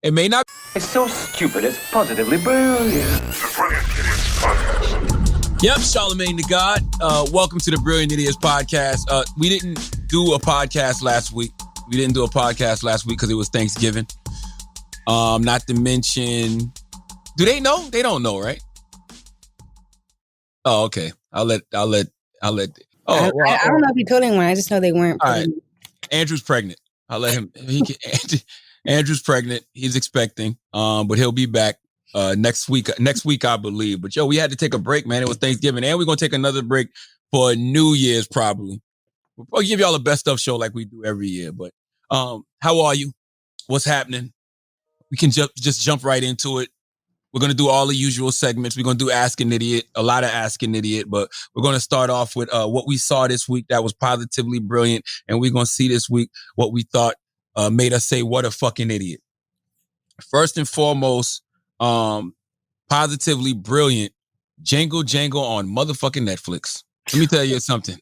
It may not. It's so stupid, it's positively brilliant. The Brilliant Idiots Podcast. Yep, Charlamagne the God. Welcome to the Brilliant Idiots Podcast. We didn't do a podcast last week. Because it was Thanksgiving. Not to mention, do they know? They don't know, right? Oh, okay. I'll let. Oh, I don't know if you told anyone. I just know they weren't. All right. Andrew's pregnant. I'll let him. Andrew's pregnant. He's expecting. But he'll be back next week. Next week, I believe. But we had to take a break, man. It was Thanksgiving, and we're gonna take another break for New Year's probably. We'll probably give y'all a best of show like we do every year. But how are you? What's happening? We can just jump right into it. We're going to do all the usual segments. We're going to do Ask an Idiot, a lot of Ask an Idiot, but we're going to start off with what we saw this week that was positively brilliant, and we're going to see this week what we thought made us say, what a fucking idiot. First and foremost, positively brilliant, Jangle Jangle on motherfucking Netflix. Let me tell you something.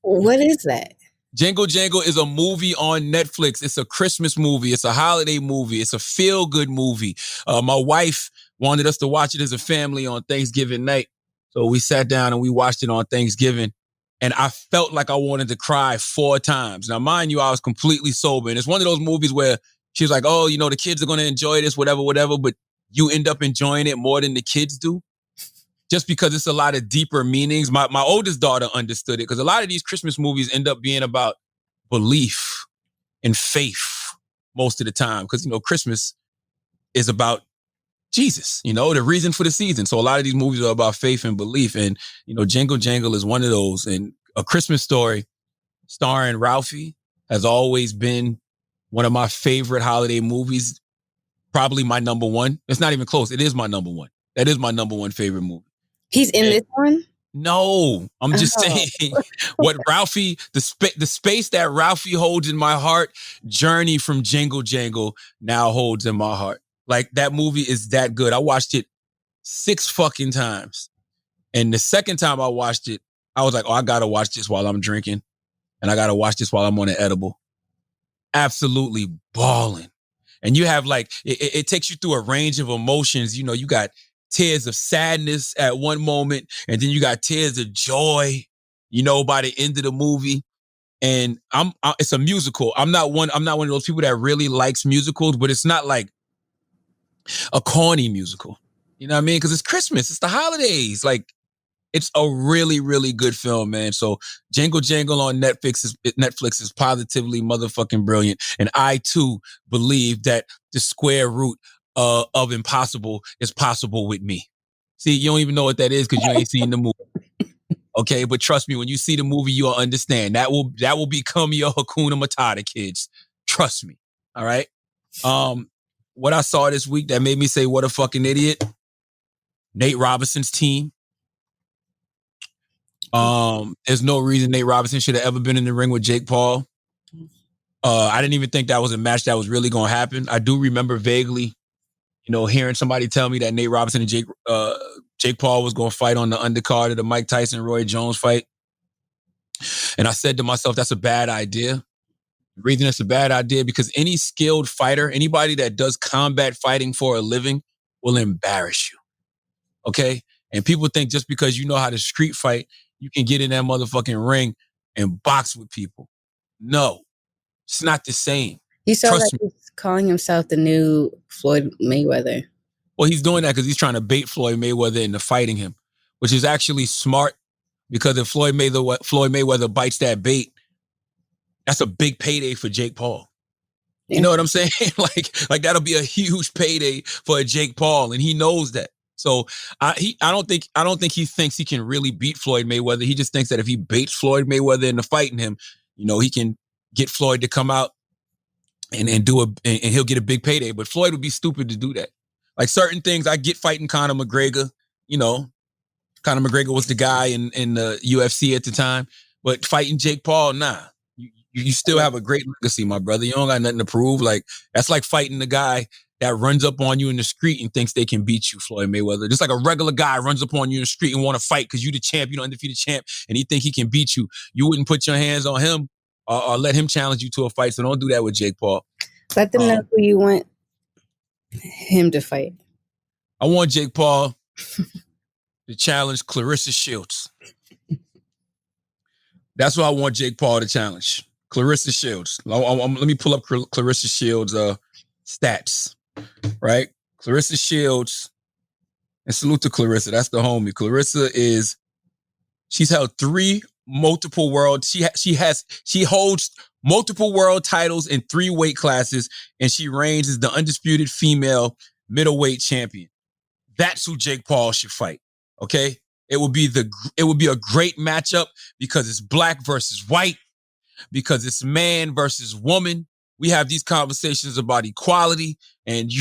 What is that? Jangle Jangle is a movie on Netflix. It's a Christmas movie. It's a holiday movie. It's a feel-good movie. My wife wanted us to watch it as a family on Thanksgiving night. So we sat down and we watched it on Thanksgiving. And I felt like I wanted to cry 4 times. Now, mind you, I was completely sober. And it's one of those movies where she was like, oh, the kids are going to enjoy this, whatever. But you end up enjoying it more than the kids do. Just because it's a lot of deeper meanings. My oldest daughter understood it because a lot of these Christmas movies end up being about belief and faith most of the time. Because, Christmas is about Jesus, the reason for the season. So a lot of these movies are about faith and belief. And, Jangle Jangle is one of those. And A Christmas Story starring Ralphie has always been one of my favorite holiday movies. Probably my number one. It's not even close. It is my number one. That is my number one favorite movie. He's in this one? No, I'm just saying what Ralphie, the space that Ralphie holds in my heart, Journey from Jangle Jangle now holds in my heart. Like that movie is that good. I watched it 6 fucking times. And the second time I watched it, I was like, oh, I got to watch this while I'm drinking. And I got to watch this while I'm on an edible. Absolutely balling. And you have it takes you through a range of emotions. You got tears of sadness at one moment, and then you got tears of joy, by the end of the movie. And it's a musical. I'm not one of those people that really likes musicals, but it's not like a corny musical. You know what I mean? Because it's Christmas, it's the holidays. It's a really, really good film, man. So Jangle Jangle on Netflix is positively motherfucking brilliant. And I too believe that the square root of impossible is possible with me. See, you don't even know what that is because you ain't seen the movie. Okay, but trust me, when you see the movie, you'll understand. That will become your Hakuna Matata, kids. Trust me. All right. What I saw this week that made me say, what a fucking idiot. Nate Robinson's team. There's no reason Nate Robinson should have ever been in the ring with Jake Paul. I didn't even think that was a match that was really going to happen. I do remember vaguely, hearing somebody tell me that Nate Robinson and Jake Paul was going to fight on the undercard of the Mike Tyson Roy Jones fight. And I said to myself, that's a bad idea. The reason it's a bad idea because any skilled fighter, anybody that does combat fighting for a living will embarrass you. Okay? And people think just because you know how to street fight, you can get in that motherfucking ring and box with people. No, it's not the same. He sounds like he's calling himself the new Floyd Mayweather. Well, he's doing that because he's trying to bait Floyd Mayweather into fighting him, which is actually smart because if Floyd Mayweather bites that bait, that's a big payday for Jake Paul. You know what I'm saying? like that'll be a huge payday for a Jake Paul, and he knows that. So I don't think he thinks he can really beat Floyd Mayweather. He just thinks that if he baits Floyd Mayweather into fighting him, he can get Floyd to come out and he'll get a big payday. But Floyd would be stupid to do that. Like certain things, I get fighting Conor McGregor. Conor McGregor was the guy in the UFC at the time. But fighting Jake Paul, nah. You still have a great legacy, my brother. You don't got nothing to prove. That's like fighting the guy that runs up on you in the street and thinks they can beat you, Floyd Mayweather. Just like a regular guy runs up on you in the street and want to fight because you the champ, you the undefeated champ, and he think he can beat you. You wouldn't put your hands on him or let him challenge you to a fight. So don't do that with Jake Paul. Let them know who you want Him to fight. I want Jake Paul to challenge Clarissa Shields. That's what I want Jake Paul to challenge. Clarissa Shields. Let me pull up Clarissa Shields' stats, right? Clarissa Shields, and salute to Clarissa. That's the homie. Clarissa she's held 3 multiple world. She holds multiple world titles in 3 weight classes, and she reigns as the undisputed female middleweight champion. That's who Jake Paul should fight. Okay, it would be a great matchup because it's black versus white, because it's man versus woman. We have these conversations about equality and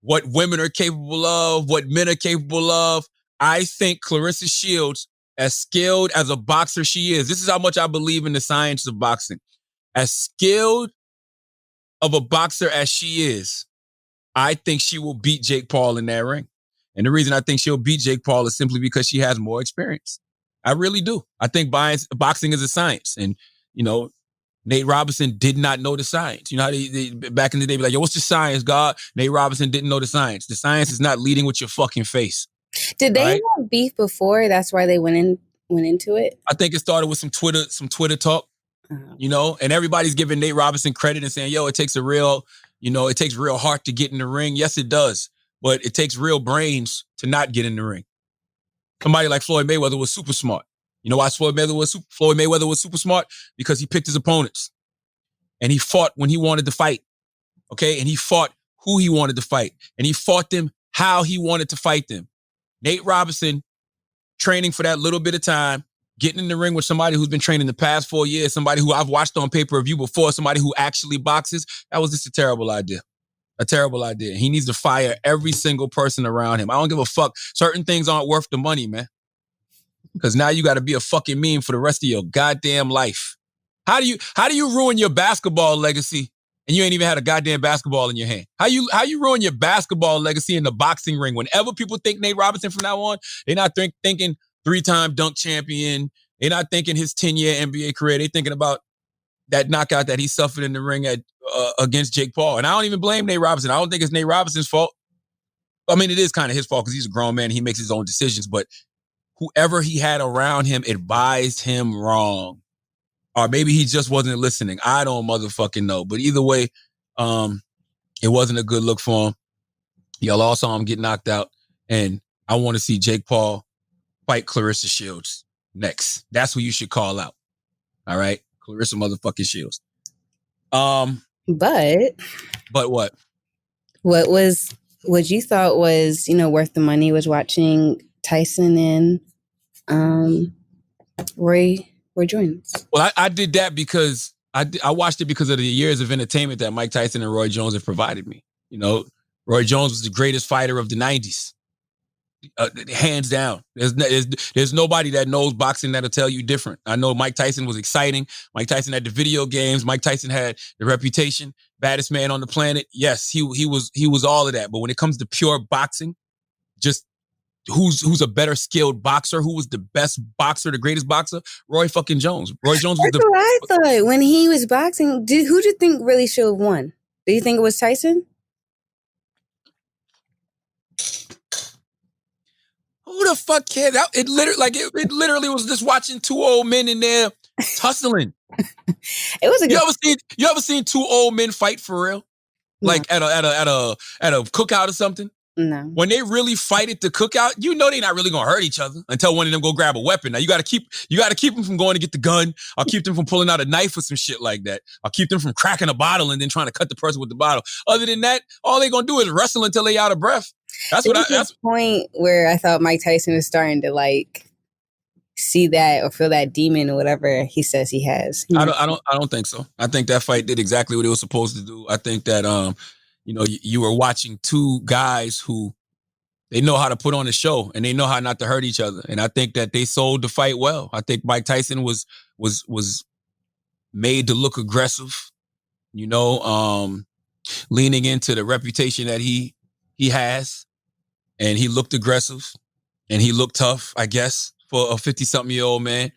what women are capable of, what men are capable of. I think Clarissa Shields, as skilled as a boxer she is, this is how much I believe in the science of boxing. As skilled of a boxer as she is, I think she will beat Jake Paul in that ring. And the reason I think she'll beat Jake Paul is simply because she has more experience. I really do. I think boxing is a science. And, Nate Robinson did not know the science. You know how they back in the day be like, yo, what's the science, God? Nate Robinson didn't know the science. The science is not leading with your fucking face. Did they have beef before? That's why they went into it? I think it started with some Twitter talk, and everybody's giving Nate Robinson credit and saying, yo, it takes real heart to get in the ring. Yes, it does. But it takes real brains to not get in the ring. Somebody like Floyd Mayweather was super smart. You know why Floyd Mayweather was super smart? Because he picked his opponents. And he fought when he wanted to fight. Okay? And he fought who he wanted to fight. And he fought them how he wanted to fight them. Nate Robinson, training for that little bit of time, getting in the ring with somebody who's been training the past 4 years, somebody who I've watched on pay-per-view before, somebody who actually boxes, that was just a terrible idea. A terrible idea. He needs to fire every single person around him. I don't give a fuck. Certain things aren't worth the money, man. Because now you got to be a fucking meme for the rest of your goddamn life. How do you ruin your basketball legacy and you ain't even had a goddamn basketball in your hand? How you ruin your basketball legacy in the boxing ring? Whenever people think Nate Robinson from now on, they're not thinking 3-time dunk champion. They're not thinking his 10-year NBA career. They're thinking about that knockout that he suffered in the ring against Jake Paul. And I don't even blame Nate Robinson. I don't think it's Nate Robinson's fault. I mean, it is kind of his fault because he's a grown man. He makes his own decisions. But whoever he had around him advised him wrong. Or maybe he just wasn't listening. I don't motherfucking know. But either way, it wasn't a good look for him. Y'all all saw him get knocked out. And I want to see Jake Paul fight Clarissa Shields next. That's who you should call out. All right? Clarissa motherfucking Shields. But what? What you thought was, worth the money was watching Tyson and Roy Jones. Well, I did that because I watched it because of the years of entertainment that Mike Tyson and Roy Jones have provided me. Roy Jones was the greatest fighter of the 90s. Hands down. There's nobody that knows boxing that'll tell you different. I know Mike Tyson was exciting. Mike Tyson had the video games. Mike Tyson had the reputation. Baddest man on the planet. Yes, he was all of that. But when it comes to pure boxing, just who's a better skilled boxer, who was the best boxer, the greatest boxer? Roy fucking Jones. Roy Jones was That's what I thought. When he was boxing, who do you think really should have won? Do you think it was Tyson? Who the fuck cares? It literally was just watching 2 old men in there tussling. It was a good. You ever seen 2 old men fight for real? No. Like at a cookout or something? No. When they really fight at the cookout, they're not really gonna hurt each other until one of them go grab a weapon. Now you gotta keep them from going to get the gun. I'll keep them from pulling out a knife or some shit like that. I'll keep them from cracking a bottle and then trying to cut the person with the bottle. Other than that, all they gonna do is wrestle until they out of breath. That's the point where I thought Mike Tyson was starting to see that or feel that demon or whatever he says he has. I don't think so. I think that fight did exactly what it was supposed to do. I think that you were watching 2 guys who they know how to put on a show and they know how not to hurt each other. And I think that they sold the fight well. I think Mike Tyson was made to look aggressive, leaning into the reputation that he has. And he looked aggressive and he looked tough, I guess, for a 50-something-year-old man.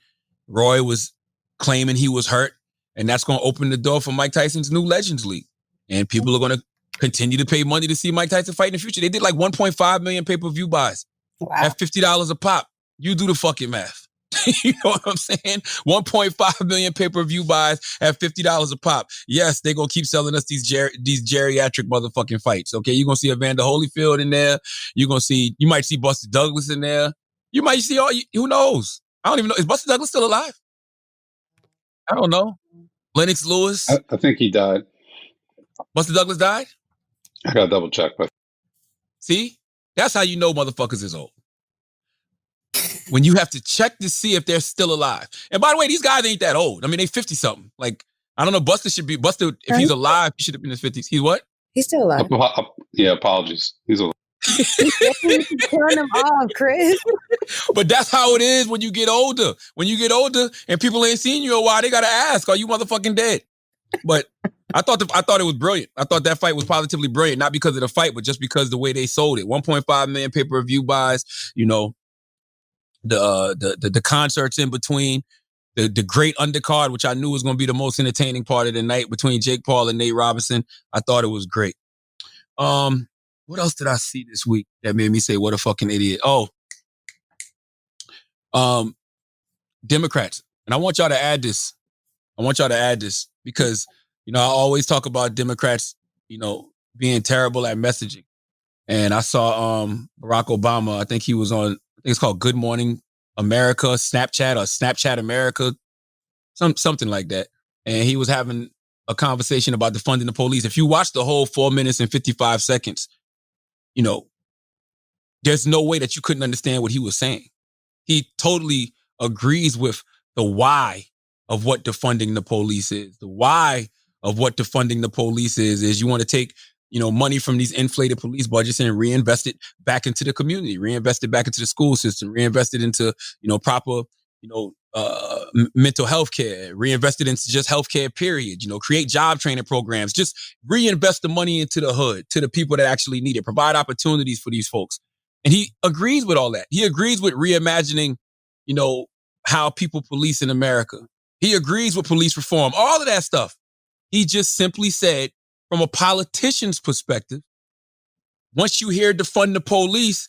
Roy was claiming he was hurt, and that's going to open the door for Mike Tyson's new Legends League. And people are going to continue to pay money to see Mike Tyson fight in the future. They did like 1.5 million pay-per-view buys at $50 a pop. You do the fucking math. You know what I'm saying? 1.5 million pay-per-view buys at $50 a pop. Yes, they're going to keep selling us these geriatric motherfucking fights. Okay, you're going to see Evander Holyfield in there. You might see Buster Douglas in there. You might see who knows? I don't even know. Is Buster Douglas still alive? I don't know. Lennox Lewis. I think he died. Buster Douglas died? I got to double check. But see? That's how you know motherfuckers is old. When you have to check to see if they're still alive. And by the way, these guys ain't that old. I mean, they 50-something. Like, I don't know, Buster, if he's alive, he should have been in his 50s. He's what? He's still alive. Yeah, apologies. He's alive. Turn him off, Chris. But that's how it is when you get older. When you get older and people ain't seen you a while, they got to ask, are you motherfucking dead? But I thought it was brilliant. I thought that fight was positively brilliant, not because of the fight, but just because the way they sold it. 1.5 million pay-per-view buys, you know, the concerts in between, the great undercard, which I knew was going to be the most entertaining part of the night between Jake Paul and Nate Robinson. I thought it was great. What else did I see this week that made me say, what a fucking idiot? Democrats. And I want y'all to add this. Because, you know, I always talk about Democrats, you know, being terrible at messaging. And I saw Barack Obama, I think he was on, I think it's called Good Morning America, Snapchat or Snapchat America, something like that. And he was having a conversation about defunding the police. If you watch the whole 4 minutes and 55 seconds, you know, there's no way that you couldn't understand what he was saying. He totally agrees with the why of what defunding the police is. The why of what defunding the police is you want to take, you know, money from these inflated police budgets and reinvest it back into the community, reinvest it back into the school system, reinvest it into, you know, proper, you know, mental health care, reinvest it into just healthcare, period. You know, create job training programs, just reinvest the money into the hood, to the people that actually need it, provide opportunities for these folks. And he agrees with all that. He agrees with reimagining, you know, how people police in America. He agrees with police reform, all of that stuff. He just simply said, from a politician's perspective, once you hear defund the police,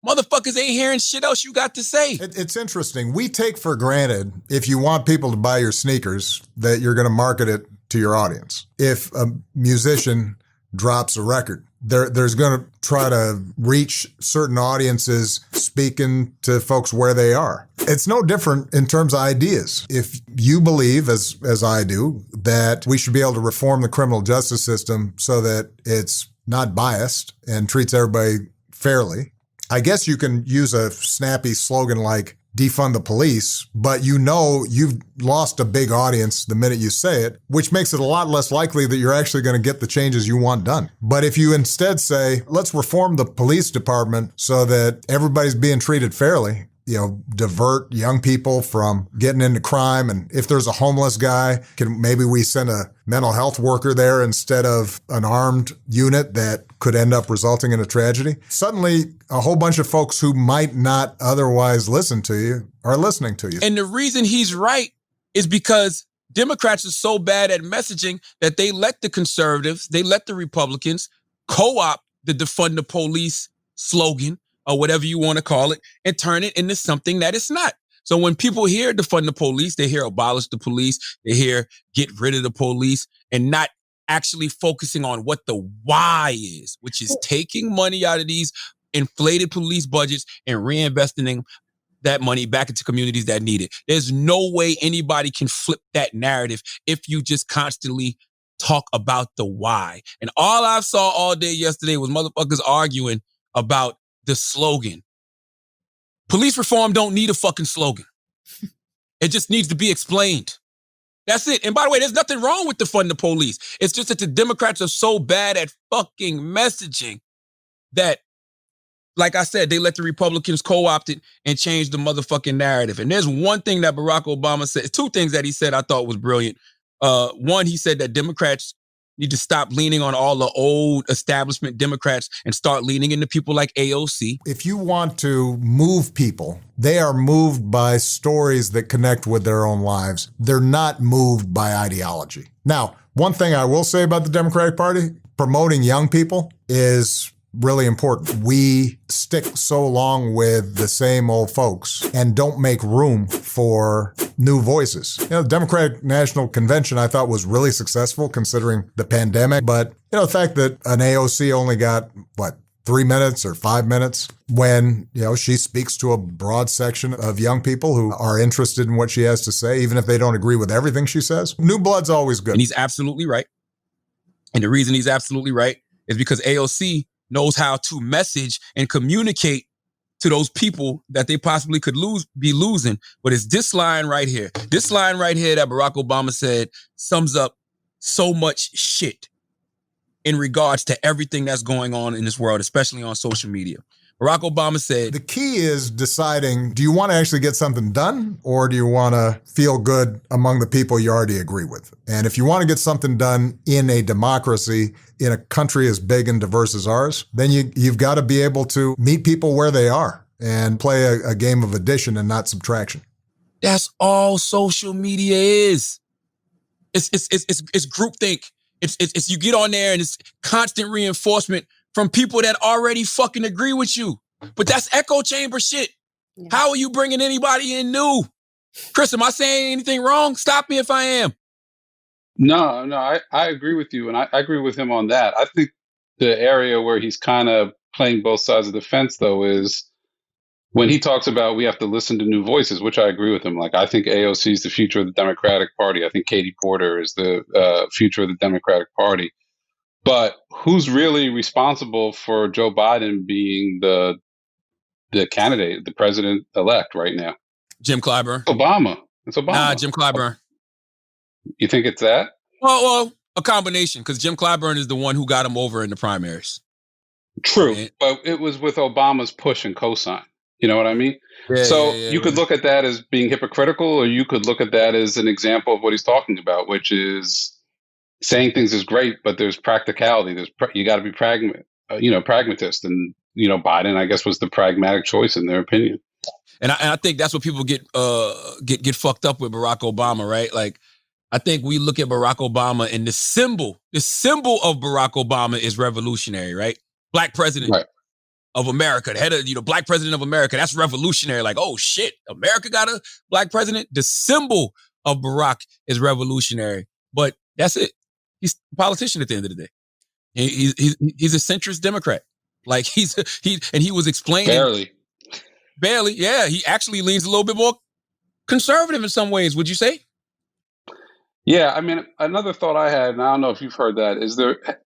motherfuckers ain't hearing shit else you got to say. It's interesting. We take for granted, if you want people to buy your sneakers, that you're going to market it to your audience. If a musician drops a record, there's going to try to reach certain audiences, speaking to folks where they are. It's no different in terms of ideas. If you believe, as I do, that we should be able to reform the criminal justice system so that it's not biased and treats everybody fairly, I guess you can use a snappy slogan like defund the police, but you know you've lost a big audience the minute you say it, which makes it a lot less likely that you're actually going to get the changes you want done. But if you instead say, let's reform the police department so that everybody's being treated fairly, you know, divert young people from getting into crime. And if there's a homeless guy, maybe we send a mental health worker there instead of an armed unit that could end up resulting in a tragedy. Suddenly, a whole bunch of folks who might not otherwise listen to you are listening to you. And the reason he's right is because Democrats are so bad at messaging that they let the conservatives, they let the Republicans co-opt the defund the police slogan, or whatever you want to call it, and turn it into something that it's not. So when people hear defund the police, they hear abolish the police, they hear get rid of the police, and not actually focusing on what the why is, which is taking money out of these inflated police budgets and reinvesting that money back into communities that need it. There's no way anybody can flip that narrative if you just constantly talk about the why. And all I saw all day yesterday was motherfuckers arguing about the slogan. Police reform don't need a fucking slogan. It just needs to be explained. That's it. And by the way, there's nothing wrong with defund the police. It's just that the Democrats are so bad at fucking messaging that, like I said, they let the Republicans co-opt it and change the motherfucking narrative. And there's one thing that Barack Obama said, two things that he said I thought was brilliant. One, he said that Democrats need to stop leaning on all the old establishment Democrats and start leaning into people like AOC. If you want to move people, they are moved by stories that connect with their own lives. They're not moved by ideology. Now, one thing I will say about the Democratic Party, promoting young people is really important. We stick so long with the same old folks and don't make room for new voices. The Democratic National Convention I thought was really successful considering the pandemic, but the fact that an AOC only got 3 minutes or 5 minutes when, she speaks to a broad section of young people who are interested in what she has to say, even if they don't agree with everything she says. New blood's always good. And he's absolutely right. And the reason he's absolutely right is because AOC knows how to message and communicate to those people that they possibly could be losing. But it's this line right here. This line right here that Barack Obama said sums up so much shit in regards to everything that's going on in this world, especially on social media. Barack Obama said, the key is deciding, do you want to actually get something done or do you want to feel good among the people you already agree with? And if you want to get something done in a democracy, in a country as big and diverse as ours, then you've got to be able to meet people where they are and play a game of addition and not subtraction. That's all social media is. It's groupthink. It's you get on there and it's constant reinforcement from people that already fucking agree with you. But that's echo chamber shit. Yeah. How are you bringing anybody in new? Chris, am I saying anything wrong? Stop me if I am. No, I agree with you. And I agree with him on that. I think the area where he's kind of playing both sides of the fence, though, is when he talks about we have to listen to new voices, which I agree with him. Like, I think AOC is the future of the Democratic Party. I think Katie Porter is the future of the Democratic Party. But who's really responsible for Joe Biden being the candidate, the president-elect right now? Jim Clyburn. Obama. It's Obama. Nah, Jim Clyburn. You think it's that? Well, a combination, because Jim Clyburn is the one who got him over in the primaries. True, but it was with Obama's push and cosign. You know what I mean? You could look at that as being hypocritical, or you could look at that as an example of what he's talking about, which is saying things is great, but there's practicality. You got to be pragmatist, and Biden, I guess, was the pragmatic choice in their opinion. And I think that's what people get fucked up with Barack Obama, right? Like, I think we look at Barack Obama and the symbol of Barack Obama is revolutionary, right? Black president of America, the head of, Black president of America. That's revolutionary. Like, oh shit, America got a Black president. The symbol of Barack is revolutionary, but that's it. He's a politician at the end of the day. He's a centrist Democrat. Like he was explaining barely. Yeah, he actually leans a little bit more conservative in some ways. Would you say? Yeah, I mean, another thought I had, and I don't know if you've heard that,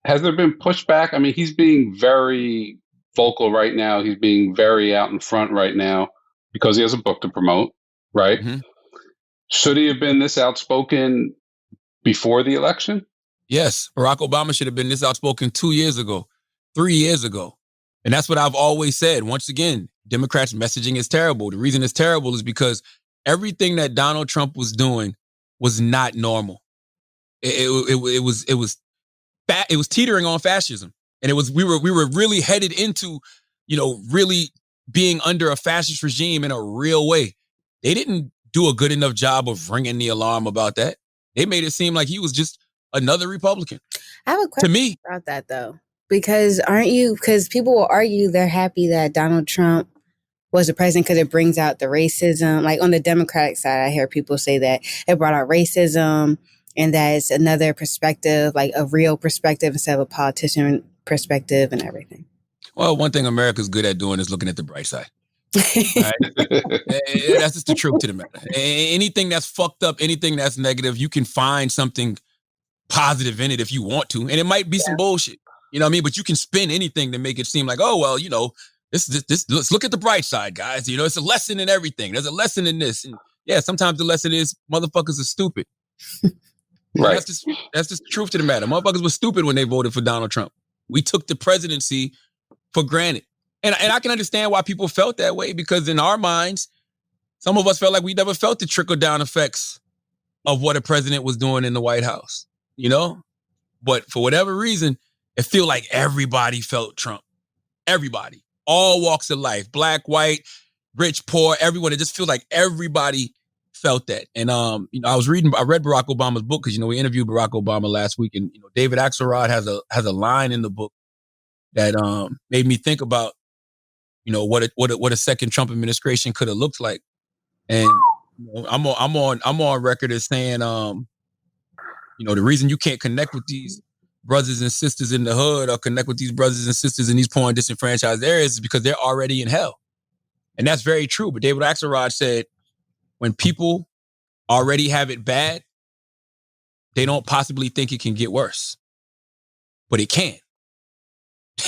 has there been pushback? I mean, he's being very vocal right now. He's being very out in front right now because he has a book to promote, right? Mm-hmm. Should he have been this outspoken before the election? Yes, Barack Obama should have been this outspoken 2 years ago, 3 years ago. And that's what I've always said. Once again, Democrats' messaging is terrible. The reason it's terrible is because everything that Donald Trump was doing was not normal. It was teetering on fascism. And we were really headed into, really being under a fascist regime in a real way. They didn't do a good enough job of ringing the alarm about that. They made it seem like he was just another Republican. I have a question about that, though. Because people will argue they're happy that Donald Trump was the president because it brings out the racism. Like on the Democratic side, I hear people say that it brought out racism and that it's another perspective, like a real perspective instead of a politician perspective and everything. Well, one thing America's good at doing is looking at the bright side. Right? That's just the truth to the matter. Anything that's fucked up, anything that's negative, you can find something positive in it if you want to. And it might be some bullshit. You know what I mean? But you can spin anything to make it seem like, oh, well, this, let's look at the bright side, guys. It's a lesson in everything. There's a lesson in this. And yeah, sometimes the lesson is motherfuckers are stupid. Right. That's just the truth to the matter. Motherfuckers were stupid when they voted for Donald Trump. We took the presidency for granted. And I can understand why people felt that way, because in our minds, some of us felt like we never felt the trickle-down effects of what a president was doing in the White House, But for whatever reason, it feel like everybody felt Trump. Everybody. All walks of life. Black, white, rich, poor, everyone. It just feels like everybody felt that. And I read Barack Obama's book because we interviewed Barack Obama last week, and David Axelrod has a line in the book that made me think about what a second Trump administration could have looked like. And I'm on record as saying the reason you can't connect with these brothers and sisters in the hood or connect with these brothers and sisters in these poor and disenfranchised areas is because they're already in hell. And that's very true. But David Axelrod said, when people already have it bad, they don't possibly think it can get worse. But it can.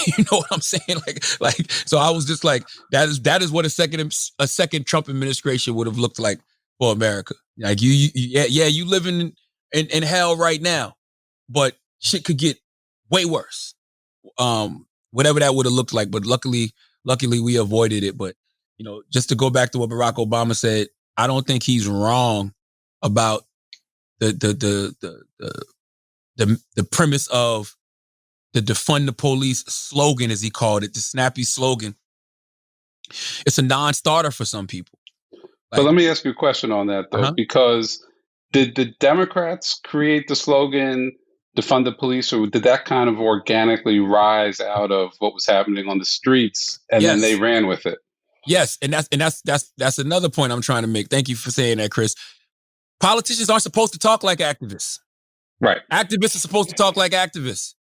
You know what I'm saying? Like, so I was just like, that is what a second Trump administration would have looked like for America. Like you living in hell right now, but shit could get way worse. Whatever that would have looked like, but luckily we avoided it. But just to go back to what Barack Obama said, I don't think he's wrong about the premise of the defund the police slogan, as he called it, the snappy slogan. It's a non-starter for some people. But let me ask you a question on that, though, because did the Democrats create the slogan defund the police, or did that kind of organically rise out of what was happening on the streets and then they ran with it? Yes, and that's another point I'm trying to make. Thank you for saying that, Chris. Politicians aren't supposed to talk like activists. Right. Activists are supposed to talk like activists.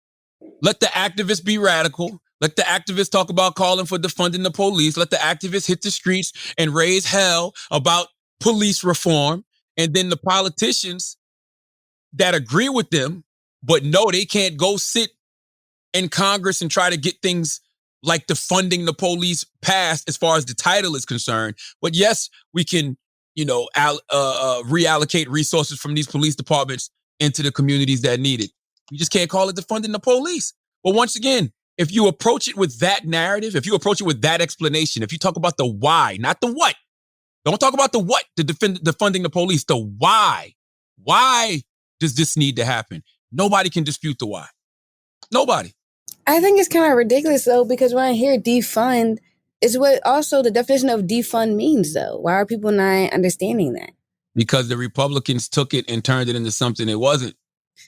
Let the activists be radical. Let the activists talk about calling for defunding the police. Let the activists hit the streets and raise hell about police reform. And then the politicians that agree with them, but no, they can't go sit in Congress and try to get things like defunding the police passed as far as the title is concerned. But yes, we can, reallocate resources from these police departments into the communities that need it. You just can't call it defunding the police. But once again, if you approach it with that narrative, if you approach it with that explanation, if you talk about the why, not the what, don't talk about the what, defunding the police, the why. Why does this need to happen? Nobody can dispute the why. Nobody. I think it's kind of ridiculous, though, because when I hear defund, it's what also the definition of defund means, though. Why are people not understanding that? Because the Republicans took it and turned it into something it wasn't.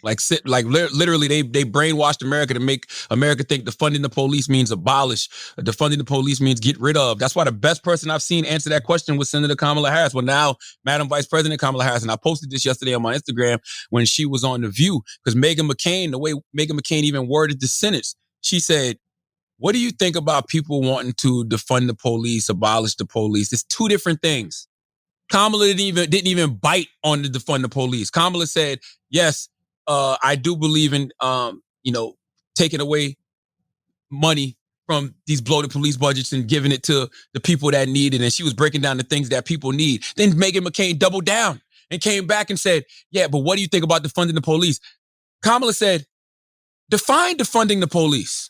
Literally, they brainwashed America to make America think defunding the police means abolish. Defunding the police means get rid of. That's why the best person I've seen answer that question was Senator Kamala Harris. Well, now, Madam Vice President Kamala Harris, and I posted this yesterday on my Instagram when she was on The View, because Meghan McCain, the way Meghan McCain even worded the sentence, she said, what do you think about people wanting to defund the police, abolish the police? It's two different things. Kamala didn't even bite on the defund the police. Kamala said, yes, I do believe in, taking away money from these bloated police budgets and giving it to the people that need it. And she was breaking down the things that people need. Then Meghan McCain doubled down and came back and said, yeah, but what do you think about defunding the police? Kamala said, define defunding the police.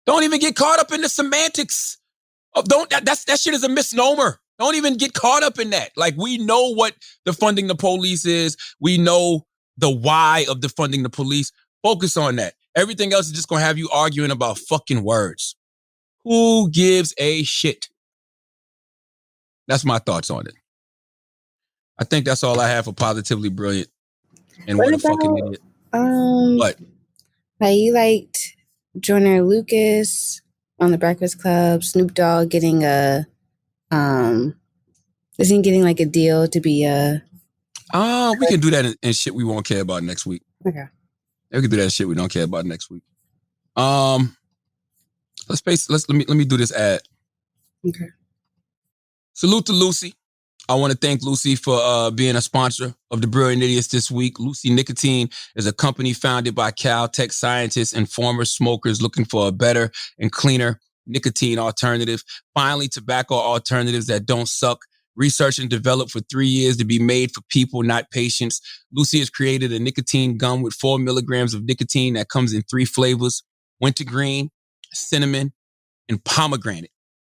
Don't even get caught up in the semantics. That shit is a misnomer. Don't even get caught up in that. Like, we know what defunding the police is. We know the why of defunding the police. Focus on that. Everything else is just going to have you arguing about fucking words. Who gives a shit? That's my thoughts on it. I think that's all I have for Positively Brilliant. And what a fucking idiot. What? Like, you liked Joyner Lucas on The Breakfast Club, Snoop Dogg getting a isn't getting like a deal to be we can do that in shit we won't care about next week. Okay. We can do that in shit we don't care about next week. Let me do this ad. Okay. Salute to Lucy. I want to thank Lucy for being a sponsor of the Brilliant Idiots this week. Lucy Nicotine is a company founded by Caltech scientists and former smokers looking for a better and cleaner nicotine alternative. Finally, tobacco alternatives that don't suck. Researched and developed for 3 years to be made for people, not patients. Lucy has created a nicotine gum with 4 milligrams of nicotine that comes in 3 flavors: wintergreen, cinnamon, and pomegranate.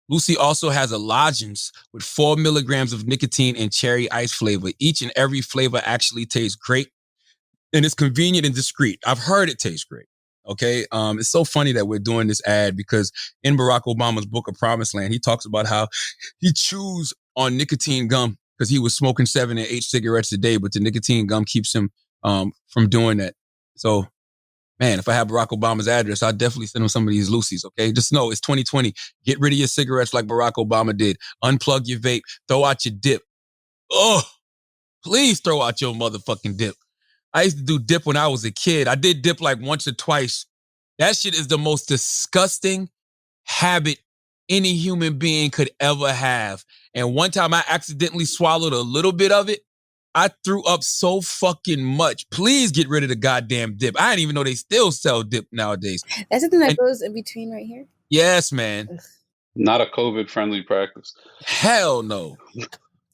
Lucy also has a lozenge with 4 milligrams of nicotine and cherry ice flavor. Each and every flavor actually tastes great, and it's convenient and discreet. I've heard it tastes great. Okay. It's so funny that we're doing this ad because in Barack Obama's book, A Promised Land, he talks about how he chews on nicotine gum because he was smoking 7 and 8 cigarettes a day, but the nicotine gum keeps him from doing that. So, man, if I have Barack Obama's address, I'll definitely send him some of these Lucy's, okay? Just know it's 2020. Get rid of your cigarettes like Barack Obama did. Unplug your vape. Throw out your dip. Oh, please throw out your motherfucking dip. I used to do dip when I was a kid. I did dip like once or twice. That shit is the most disgusting habit any human being could ever have. And one time I accidentally swallowed a little bit of it. I threw up so fucking much. Please get rid of the goddamn dip. I didn't even know they still sell dip nowadays. That's the thing that goes in between right here? Yes, man. Not a COVID-friendly practice. Hell no.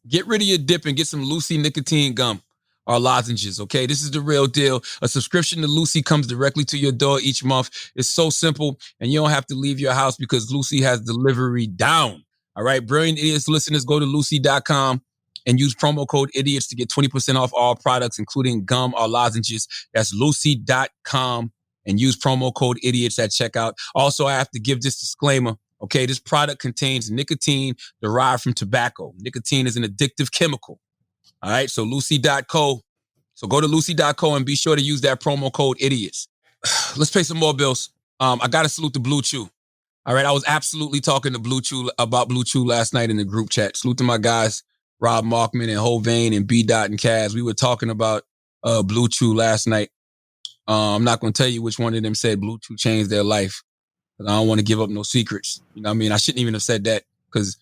Get rid of your dip and get some Lucy nicotine gum or lozenges, okay? This is the real deal. A subscription to Lucy comes directly to your door each month. It's so simple, and you don't have to leave your house because Lucy has delivery down. All right, Brilliant Idiots listeners, go to Lucy.com and use promo code IDIOTS to get 20% off all products, including gum or lozenges. That's Lucy.com and use promo code IDIOTS at checkout. Also, I have to give this disclaimer. Okay, this product contains nicotine derived from tobacco. Nicotine is an addictive chemical. All right, so Lucy.co. So go to Lucy.co and be sure to use that promo code IDIOTS. Let's pay some more bills. I got to salute the Blue Chew. All right, I was absolutely talking to Blue Chew about Blue Chew last night in the group chat. Salute to my guys, Rob Markman and Hovain and B. Dot and Kaz. We were talking about Blue Chew last night. I'm not going to tell you which one of them said Blue Chew changed their life. I don't want to give up no secrets. You know what I mean? I shouldn't even have said that because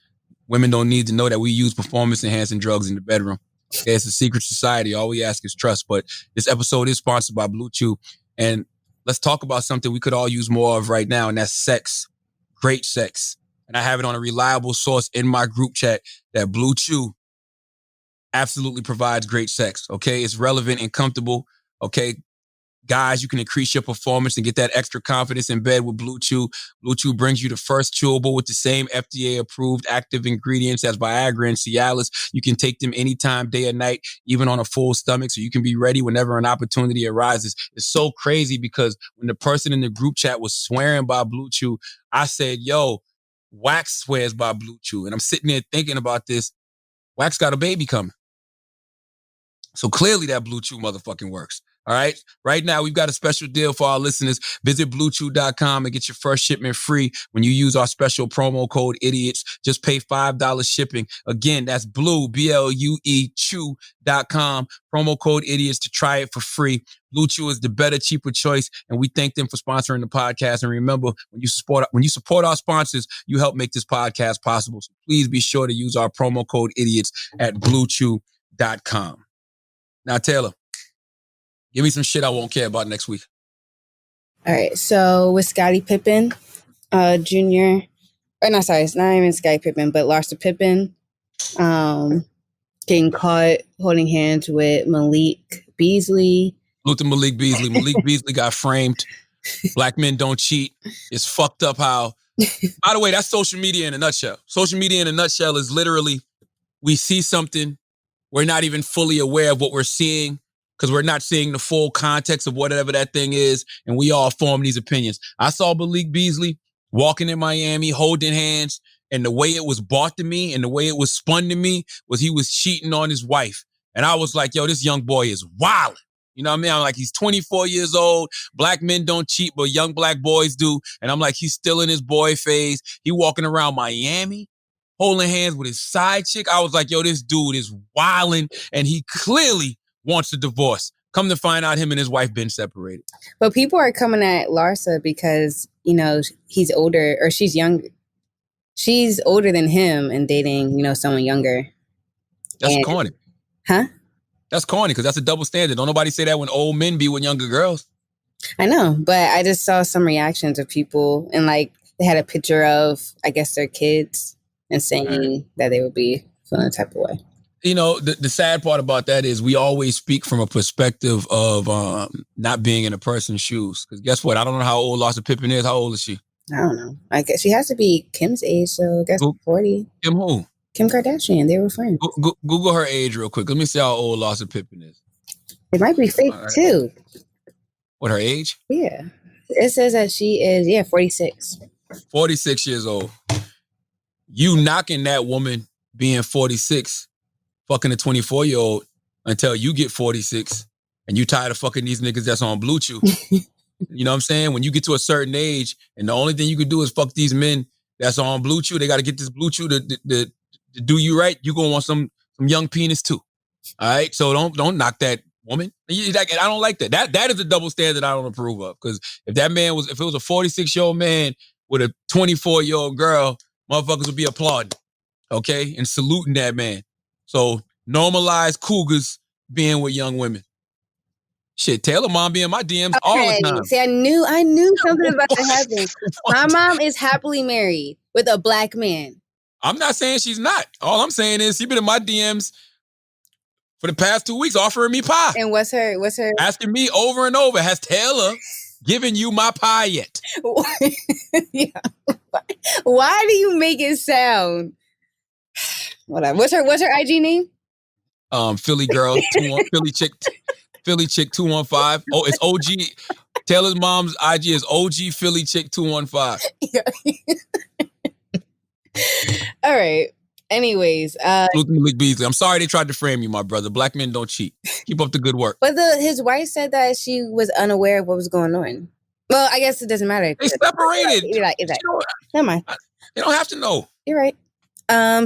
women don't need to know that we use performance-enhancing drugs in the bedroom. Okay, it's a secret society. All we ask is trust. But this episode is sponsored by Blue Chew. And let's talk about something we could all use more of right now, and that's sex. Great sex. And I have it on a reliable source in my group chat that Blue Chew absolutely provides great sex. Okay, it's relevant and comfortable. Okay, guys, you can increase your performance and get that extra confidence in bed with Blue Chew. Blue Chew brings you the first chewable with the same FDA-approved active ingredients as Viagra and Cialis. You can take them anytime, day or night, even on a full stomach, so you can be ready whenever an opportunity arises. It's so crazy because when the person in the group chat was swearing by Blue Chew, I said, yo, Wax swears by Blue Chew. And I'm sitting there thinking about this. Wax got a baby coming. So clearly that Blue Chew motherfucking works. All right. Right now, we've got a special deal for our listeners. Visit BlueChew.com and get your first shipment free when you use our special promo code IDIOTS. Just pay $5 shipping. Again, that's Blue, BLUE, Chew.com. Promo code IDIOTS to try it for free. Blue Chew is the better, cheaper choice, and we thank them for sponsoring the podcast. And remember, when you support our sponsors, you help make this podcast possible. So please be sure to use our promo code IDIOTS at BlueChew.com. Now, Taylor, give me some shit I won't care about next week. All right. So with Scottie Pippen, Jr. Or no, sorry, it's not even Scottie Pippen, but Larsa Pippen, getting caught holding hands with Malik Beasley. Look at Malik Beasley. Malik Beasley got framed. Black men don't cheat. It's fucked up how. By the way, that's social media in a nutshell. Social media in a nutshell is literally we see something. We're not even fully aware of what we're seeing because we're not seeing the full context of whatever that thing is, and we all form these opinions. I saw Malik Beasley walking in Miami, holding hands, and the way it was brought to me and the way it was spun to me was he was cheating on his wife. And I was like, yo, this young boy is wild. You know what I mean? I'm like, he's 24 years old. Black men don't cheat, but young black boys do. And I'm like, he's still in his boy phase. He walking around Miami, holding hands with his side chick. I was like, yo, this dude is wilding, and he clearly wants a divorce. Come to find out, him and his wife been separated. But people are coming at Larsa because, you know, he's older or she's young. She's older than him and dating, you know, someone younger. That's corny. Huh? That's corny because that's a double standard. Don't nobody say that when old men be with younger girls. I know, but I just saw some reactions of people and like they had a picture of, I guess, their kids and saying that they would be feeling a type of way. You know, the sad part about that is we always speak from a perspective of not being in a person's shoes. Because guess what? I don't know how old Larsa Pippen is. How old is she? I don't know. I guess she has to be Kim's age, so I guess 40. Kim who? Kim Kardashian. They were friends. Google her age real quick. Let me see how old Larsa Pippen is. It might be fake too. What, her age? Yeah. It says that she is, 46. 46 years old. You knocking that woman being 46 fucking a 24-year-old until you get 46 and you tired of fucking these niggas that's on Blue Chew. You know what I'm saying? When you get to a certain age and the only thing you can do is fuck these men that's on Blue Chew, they got to get this Blue Chew to do you right. You gonna want some young penis too. All right? So don't knock that woman. I don't like that. That is a double standard I don't approve of. Because if it was a 46-year-old man with a 24-year-old girl, motherfuckers would be applauding, okay, and saluting that man. So normalize cougars being with young women. Shit, Taylor mom be in my DMs all the time. See, I knew something was about to happen. My mom is happily married with a black man. I'm not saying she's not. All I'm saying is she's been in my DMs for the past 2 weeks offering me pie. And what's her asking me over and over, has Taylor given you my pie yet? Yeah. Why do you make it sound whatever? What's her IG name? Philly girl, Philly chick 215. Oh, it's OG. Taylor's mom's IG is OG Philly chick 215. Yeah. All right. Anyways, Malik Beasley. I'm sorry they tried to frame you, my brother. Black men don't cheat. Keep up the good work. But his wife said that she was unaware of what was going on. Well, I guess it doesn't matter. They separated. You're right. Never mind. They don't have to know. You're right.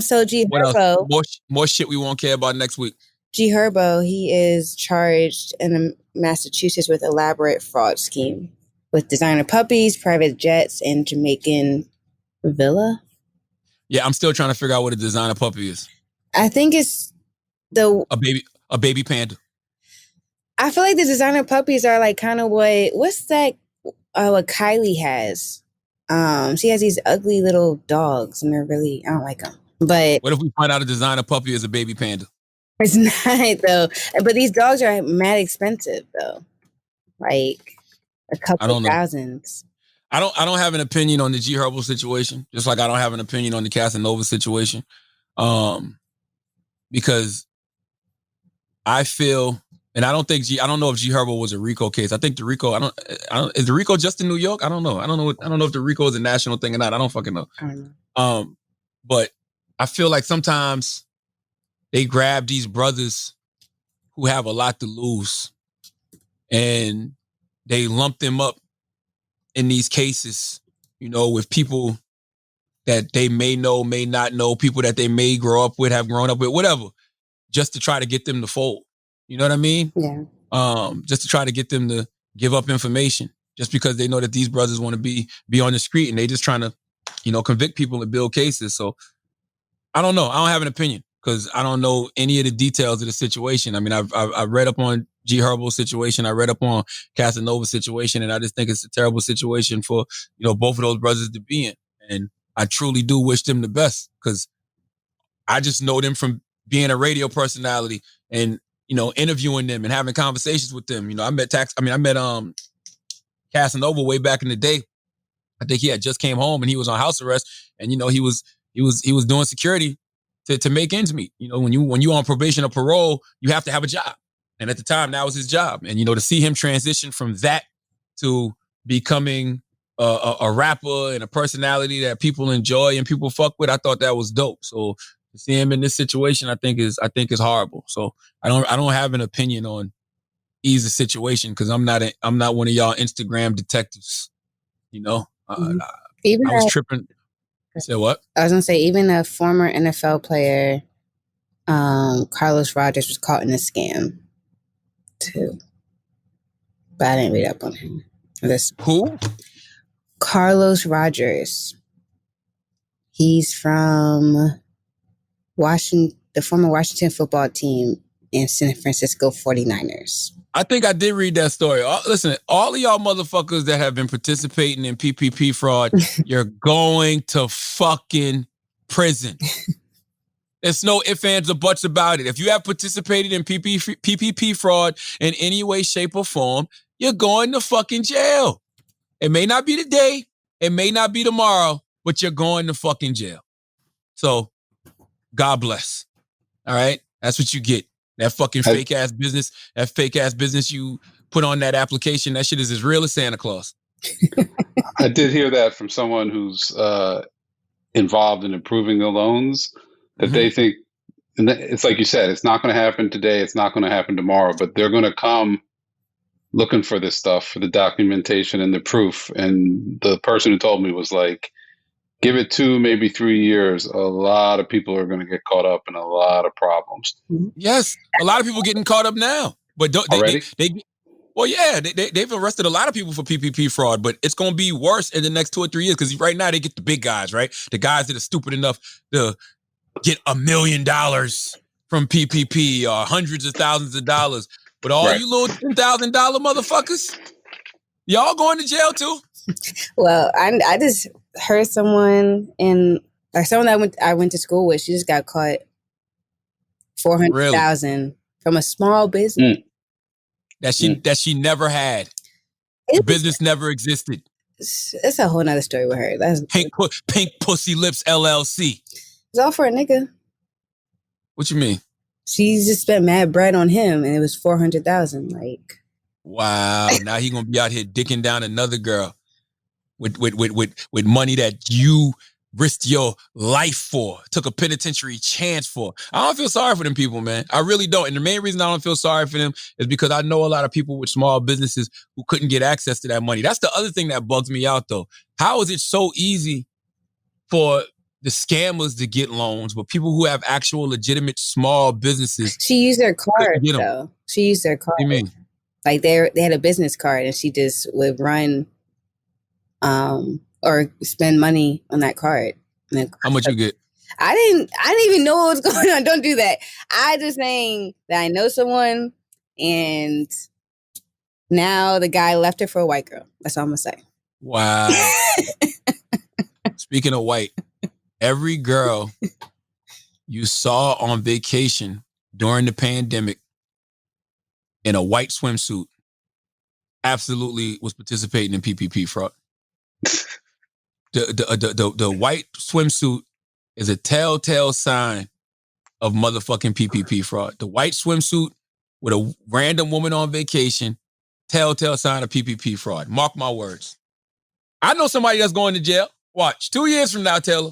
So G Herbo. More shit we won't care about next week. G Herbo, he is charged in Massachusetts with elaborate fraud scheme with designer puppies, private jets, and Jamaican villa. Yeah, I'm still trying to figure out what a designer puppy is. I think it's a baby panda. I feel like the designer puppies are like kind of what's that? What Kylie has. She has these ugly little dogs, and I don't like them. But what if we find out a designer puppy is a baby panda? It's not though. But these dogs are mad expensive though, like a couple thousands. I don't have an opinion on the G Herbo situation, just like I don't have an opinion on the Casanova situation, because I feel, and I don't know if G Herbo was a RICO case. I think the RICO, is the RICO just in New York? I don't know. I don't know if the RICO is a national thing or not. I don't fucking know. I don't know. But I feel like sometimes they grab these brothers who have a lot to lose and they lump them up in these cases, with people that they may know, may not know, people that they may grow up with, have grown up with, whatever, just to try to get them to fold. You know what I mean? Yeah. Just to try to get them to give up information, just because they know that these brothers want to be on the street and they just trying to, convict people and build cases. So I don't know. I don't have an opinion because I don't know any of the details of the situation. I mean, I've read up on G Herbo's situation. I read up on Casanova's situation, and I just think it's a terrible situation for, both of those brothers to be in. And I truly do wish them the best because I just know them from being a radio personality and, interviewing them and having conversations with them. I met Casanova way back in the day. I think he had just came home and he was on house arrest, and he was doing security to make ends meet. When you on probation or parole, you have to have a job. And at the time, that was his job. And, to see him transition from that to becoming a rapper and a personality that people enjoy and people fuck with, I thought that was dope. So to see him in this situation, I think is horrible. So I don't have an opinion on either situation because I'm not one of y'all Instagram detectives. Even I was tripping. Say what? I was gonna say even a former NFL player, Carlos Rogers, was caught in a scam too. But I didn't read up on him. Who? Carlos Rogers. He's from Washington, the former Washington football team and San Francisco 49ers. I think I did read that story. Listen, all of y'all motherfuckers that have been participating in PPP fraud, you're going to fucking prison. There's no ifs, ands, or buts about it. If you have participated in PPP fraud in any way, shape, or form, you're going to fucking jail. It may not be today, it may not be tomorrow, but you're going to fucking jail. So, God bless. All right? That's what you get. That fucking fake ass business you put on that application, that shit is as real as Santa Claus. I did hear that from someone who's involved in approving the loans, that they think and it's like you said, it's not going to happen today. It's not going to happen tomorrow, but they're going to come looking for this stuff, for the documentation and the proof. And the person who told me was like, give it 2, maybe 3 years. A lot of people are going to get caught up in a lot of problems. Yes, a lot of people getting caught up now, but don't Already? Well, yeah, they've arrested a lot of people for PPP fraud, but it's going to be worse in the next 2 or 3 years because right now they get the big guys, right? The guys that are stupid enough to get $1 million from PPP or hundreds of thousands of dollars. But all you little $10,000 motherfuckers, y'all going to jail too? Well, I just heard someone that I went to school with. She just got caught $400,000 from a small business that she never had. The business never existed. It's a whole nother story with her. That's Pink Pussy Lips LLC. It's all for a nigga. What you mean? She just spent mad bread on him, and it was $400,000. Like, wow! Now he gonna be out here dicking down another girl with money that you risked your life for, took a penitentiary chance for. I don't feel sorry for them people, man. I really don't. And the main reason I don't feel sorry for them is because I know a lot of people with small businesses who couldn't get access to that money. That's the other thing that bugs me out, though. How is it so easy for the scammers to get loans, but people who have actual legitimate small businesses? She used their card, though. She used their card. What do you mean? Like they had a business card, and she just would run or spend money on that card. How much you get? I didn't even know what was going on. Don't do that. I just saying that I know someone, and now the guy left her for a white girl. That's all I'm gonna say. Wow. Speaking of white, every girl you saw on vacation during the pandemic in a white swimsuit absolutely was participating in PPP fraud. The white swimsuit is a telltale sign of motherfucking PPP fraud. The white swimsuit with a random woman on vacation, telltale sign of PPP fraud. Mark my words. I know somebody that's going to jail. Watch. 2 years from now, Taylor.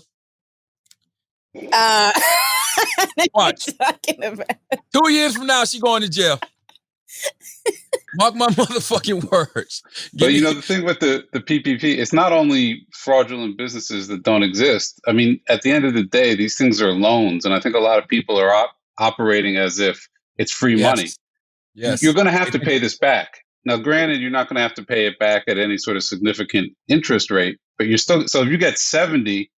Watch. 2 years from now, she going to jail. Mark my motherfucking words. But you know, the thing with the PPP, it's not only fraudulent businesses that don't exist. I mean, at the end of the day, these things are loans. And I think a lot of people are operating as if it's free money. Yes. You're going to have to pay this back. Now, granted, you're not going to have to pay it back at any sort of significant interest rate, but you're still, so if you get 70,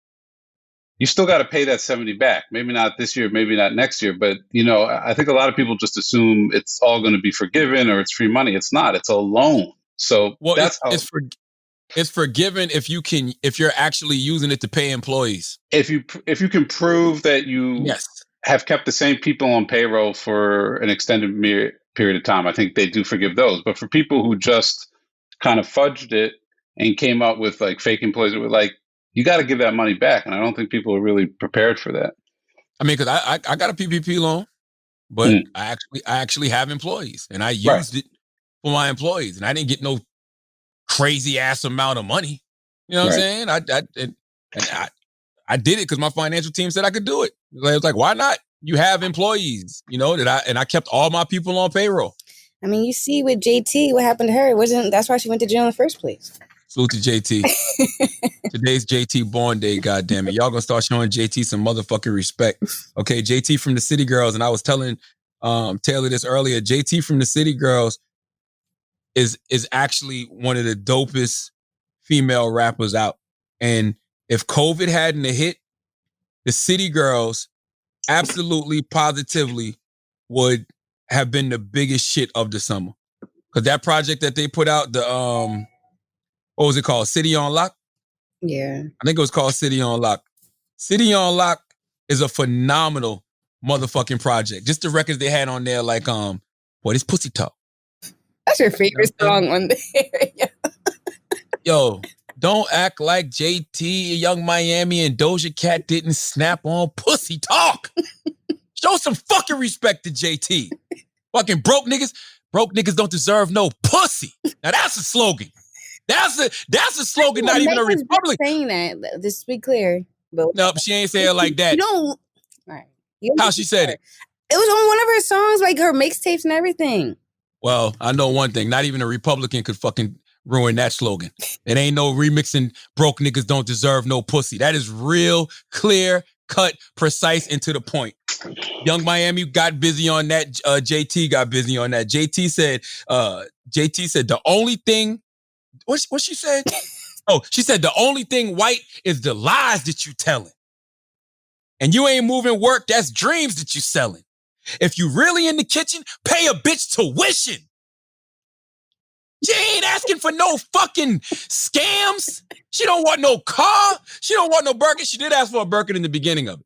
you still got to pay that 70 back. Maybe not this year, maybe not next year. But, you know, I think a lot of people just assume it's all going to be forgiven or it's free money. It's not. It's a loan. So that's how it's forgiven if you're actually using it to pay employees. If you can prove that you have kept the same people on payroll for an extended period of time, I think they do forgive those. But for people who just kind of fudged it and came up with like fake employees, like, you got to give that money back. And I don't think people are really prepared for that. I mean, because I got a PPP loan, but I actually have employees, and I used it for my employees, and I didn't get no crazy ass amount of money. You know what I'm saying? I did it because my financial team said I could do it. It was like, why not? You have employees, you know, I kept all my people on payroll. I mean, you see with JT, what happened to her? That's why she went to jail in the first place. Salute to JT. Today's JT born day, goddammit. Y'all gonna start showing JT some motherfucking respect. Okay, JT from the City Girls, and I was telling Taylor this earlier. JT from the City Girls is actually one of the dopest female rappers out. And if COVID hadn't hit, the City Girls absolutely, positively would have been the biggest shit of the summer. Because that project that they put out, what was it called? City on Lock? Yeah. I think it was called City on Lock. City on Lock is a phenomenal motherfucking project. Just the records they had on there, like, boy, this Pussy Talk. That's your favorite song on there. Yo, don't act like JT, Young Miami, and Doja Cat didn't snap on Pussy Talk. Show some fucking respect to JT. Fucking broke niggas. Broke niggas don't deserve no pussy. Now that's a slogan. That's a slogan, not even a republic. Saying that, just to be clear. But no, she ain't saying it like that. You don't. All right. How she said it? It was on one of her songs, like her mixtapes and everything. Well, I know one thing. Not even a Republican could fucking ruin that slogan. It ain't no remixing broke niggas don't deserve no pussy. That is real, clear, cut, precise, and to the point. Young Miami got busy on that. JT got busy on that. JT said the only thing, what she said? Oh, she said the only thing white is the lies that you telling. And you ain't moving work, that's dreams that you selling. If you really in the kitchen, pay a bitch tuition. She ain't asking for no fucking scams. She don't want no car. She don't want no Birkin. She did ask for a Birkin in the beginning of it.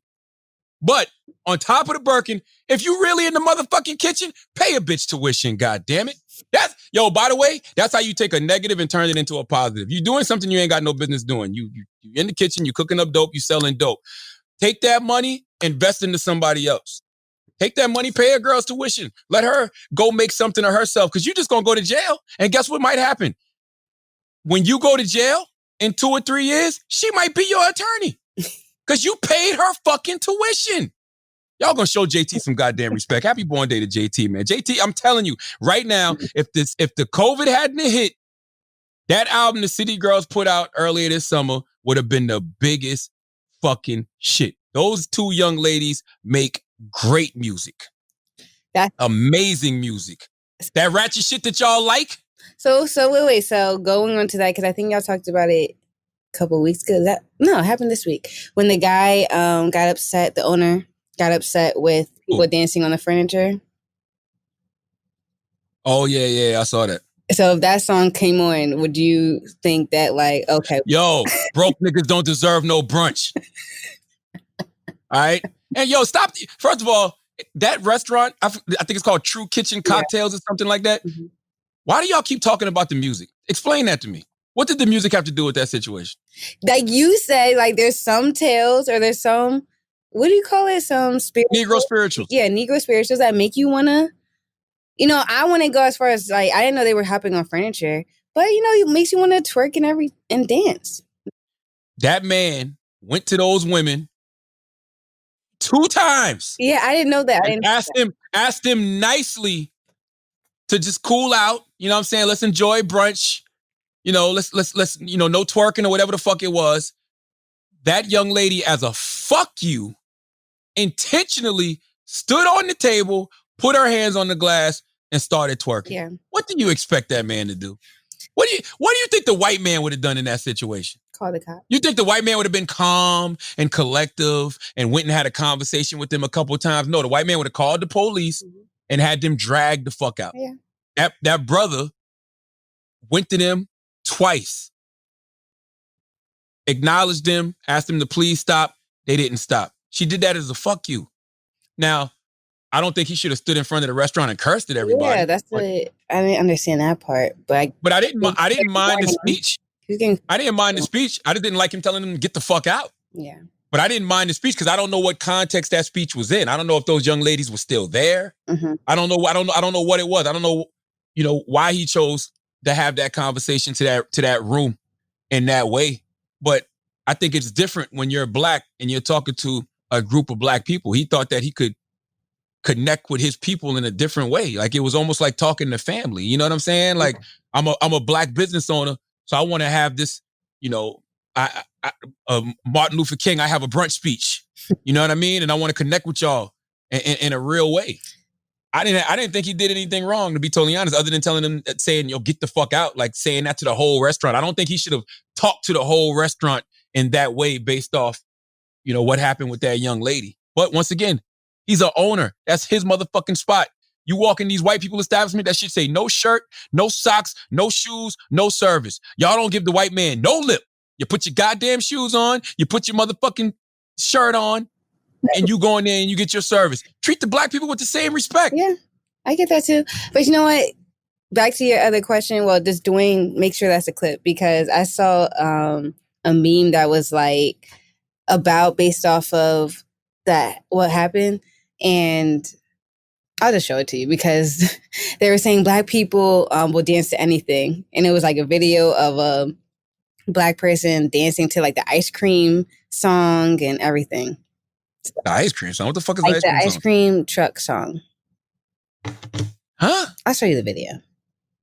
But on top of the Birkin, if you really in the motherfucking kitchen, pay a bitch tuition, goddammit. By the way, that's how you take a negative and turn it into a positive. You doing something you ain't got no business doing. You in the kitchen, you cooking up dope, you selling dope. Take that money, invest into somebody else. Take that money, pay a girl's tuition. Let her go make something of herself because you're just going to go to jail. And guess what might happen? When you go to jail in 2 or 3 years, she might be your attorney because you paid her fucking tuition. Y'all going to show JT some goddamn respect. Happy born day to JT, man. JT, I'm telling you right now, if the COVID hadn't hit, that album the City Girls put out earlier this summer would have been the biggest fucking shit. Those 2 young ladies make great music. That's amazing music. That ratchet shit that y'all like. So wait. So going on to that, because I think y'all talked about it a couple of weeks ago. It happened this week when the guy got upset. The owner got upset with people dancing on the furniture. Oh yeah, I saw that. So if that song came on, would you think that like, okay, yo, broke niggas don't deserve no brunch? All right. And yo, stop. First of all, that restaurant, I think it's called True Kitchen Cocktails or something like that. Mm-hmm. Why do y'all keep talking about the music? Explain that to me. What did the music have to do with that situation? Like you say, like there's some tales or there's some, what do you call it? Some Negro spirituals. Yeah, Negro spirituals that make you want to, I want to go as far as like, I didn't know they were hopping on furniture, but it makes you want to twerk and dance. That man went to those women 2 times. Yeah, I didn't know that. Asked him nicely to just cool out. You know what I'm saying? Let's enjoy brunch. Let's no twerking or whatever the fuck it was. That young lady, as a fuck you, intentionally stood on the table, put her hands on the glass, and started twerking. Yeah. What do you expect that man to do? What do you think the white man would have done in that situation? Call the cops. You think the white man would have been calm and collective and went and had a conversation with them a couple of times? No, the white man would have called the police and had them dragged the fuck out. Yeah. That brother went to them twice, acknowledged them, asked them to please stop. They didn't stop. She did that as a fuck you. Now, I don't think he should have stood in front of the restaurant and cursed at everybody. Yeah, I didn't understand that part, but I didn't mind the speech. I didn't mind the speech. I just didn't like him telling them to get the fuck out. Yeah. But I didn't mind the speech because I don't know what context that speech was in. I don't know if those young ladies were still there. Mm-hmm. I don't know what it was. I don't know, why he chose to have that conversation to that room in that way. But I think it's different when you're black and you're talking to a group of black people. He thought that he could connect with his people in a different way. Like it was almost like talking to family. You know what I'm saying? Like I'm a black business owner, so I want to have this, Martin Luther King, I have a brunch speech. You know what I mean? And I want to connect with y'all in a real way. I didn't think he did anything wrong, to be totally honest, other than telling them, saying, get the fuck out, like saying that to the whole restaurant. I don't think he should have talked to the whole restaurant in that way based off, what happened with that young lady. But once again, he's an owner. That's his motherfucking spot. You walk in these white people establishment, that shit say no shirt, no socks, no shoes, no service. Y'all don't give the white man no lip. You put your goddamn shoes on, you put your motherfucking shirt on, and you go in there and you get your service. Treat the black people with the same respect. Yeah, I get that too. But you know what? Back to your other question. Well, does Dwayne make sure that's a clip? Because I saw a meme that was like based off of that, what happened. And I'll just show it to you because they were saying black people will dance to anything. And it was like a video of a black person dancing to like the ice cream song and everything. The ice cream song. What the fuck is Like the ice the cream ice song? cream truck song. Huh? I'll show you the video.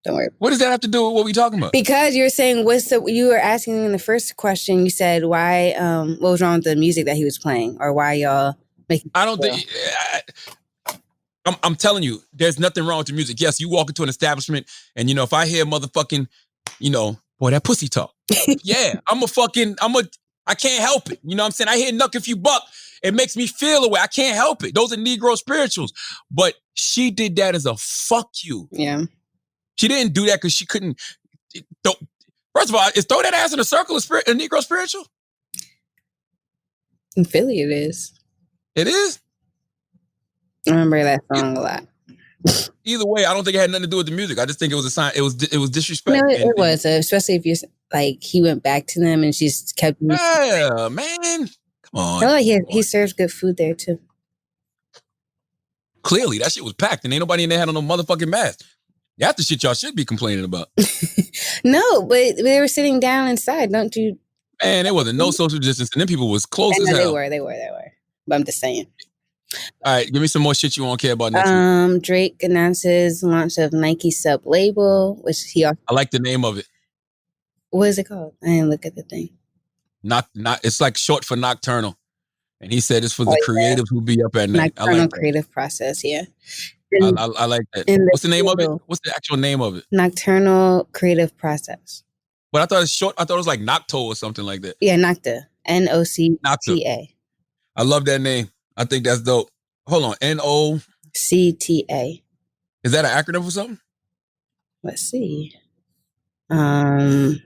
Don't worry. What does that have to do with what we talking about? Because you're saying you were asking in the first question, you said why, what was wrong with the music that he was playing, or why y'all making. I don't think. I'm telling you, there's nothing wrong with the music. Yes, you walk into an establishment, and if I hear motherfucking, boy, that pussy talk. Yeah, I can't help it. You know what I'm saying? I hear Nuck If You Buck. It makes me feel away. I can't help it. Those are Negro spirituals. But she did that as a fuck you. Yeah. She didn't do that because she couldn't. First of all, is Throw That Ass in a Circle a Negro spiritual? In Philly, it is. It is? I remember that song a lot. Either way, I don't think it had nothing to do with the music. I just think it was a sign. It was disrespect. No, it was, especially if you're like, he went back to them and she's kept. Yeah, man. Come on. I feel like he serves good food there too. Clearly, that shit was packed and ain't nobody in there had on no motherfucking mask. That's the shit y'all should be complaining about. No, but they were sitting down inside, don't you? Man, there wasn't no social distance and them people was close as hell. They were. But I'm just saying. All right, give me some more shit you won't care about next week. Drake announces launch of Nike sub label, which he also. I like the name of it. What is it called? I didn't look at the thing. It's like short for nocturnal. And he said it's for the creatives who be up at night. Nocturnal I like creative process, yeah. I like that. What's the name of it? What's the actual name of it? Nocturnal creative process. But I thought it's short. I thought it was like Nocto or something like that. Yeah, Nocta. Nocta. I love that name. I think that's dope. Hold on. NOCTA. Is that an acronym for something? Let's see. Either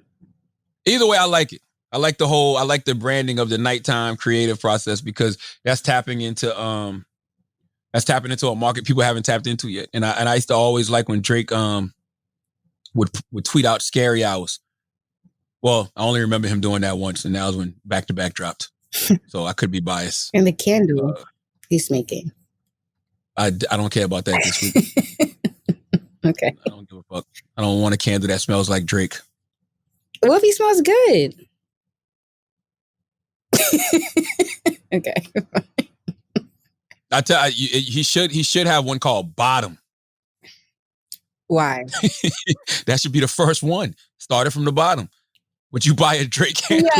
way, I like it. I like the branding of the nighttime creative process because that's tapping into a market people haven't tapped into yet. And I used to always like when Drake would tweet out scary hours. Well, I only remember him doing that once, and that was when Back to Back dropped. So I could be biased. And the candle he's making. I don't care about that this week. Okay. I don't give a fuck. I don't want a candle that smells like Drake. What if he smells good? Okay. I tell you, he should have one called Bottom. Why? That should be the first one. Started from the bottom. Would you buy a Drake candle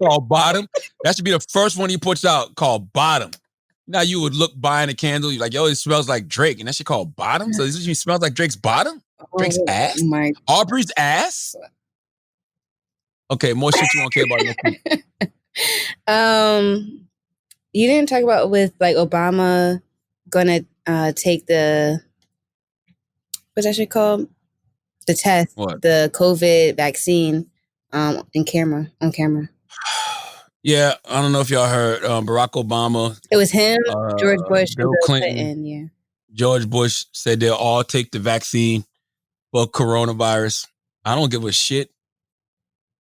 called Bottom? That should be the first one he puts out called Bottom. Now you would look buying a candle, you're like, yo, it smells like Drake, and that shit called Bottom. So this smells like Drake's bottom? Drake's ass? Aubrey's ass? Okay, more shit you won't care about next week. You didn't talk about with like Obama gonna take the what's that shit called? The test, the COVID vaccine on camera. Yeah, I don't know if y'all heard Barack Obama. It was him, George Bush, Bill Clinton. Yeah. George Bush said they'll all take the vaccine for coronavirus. I don't give a shit.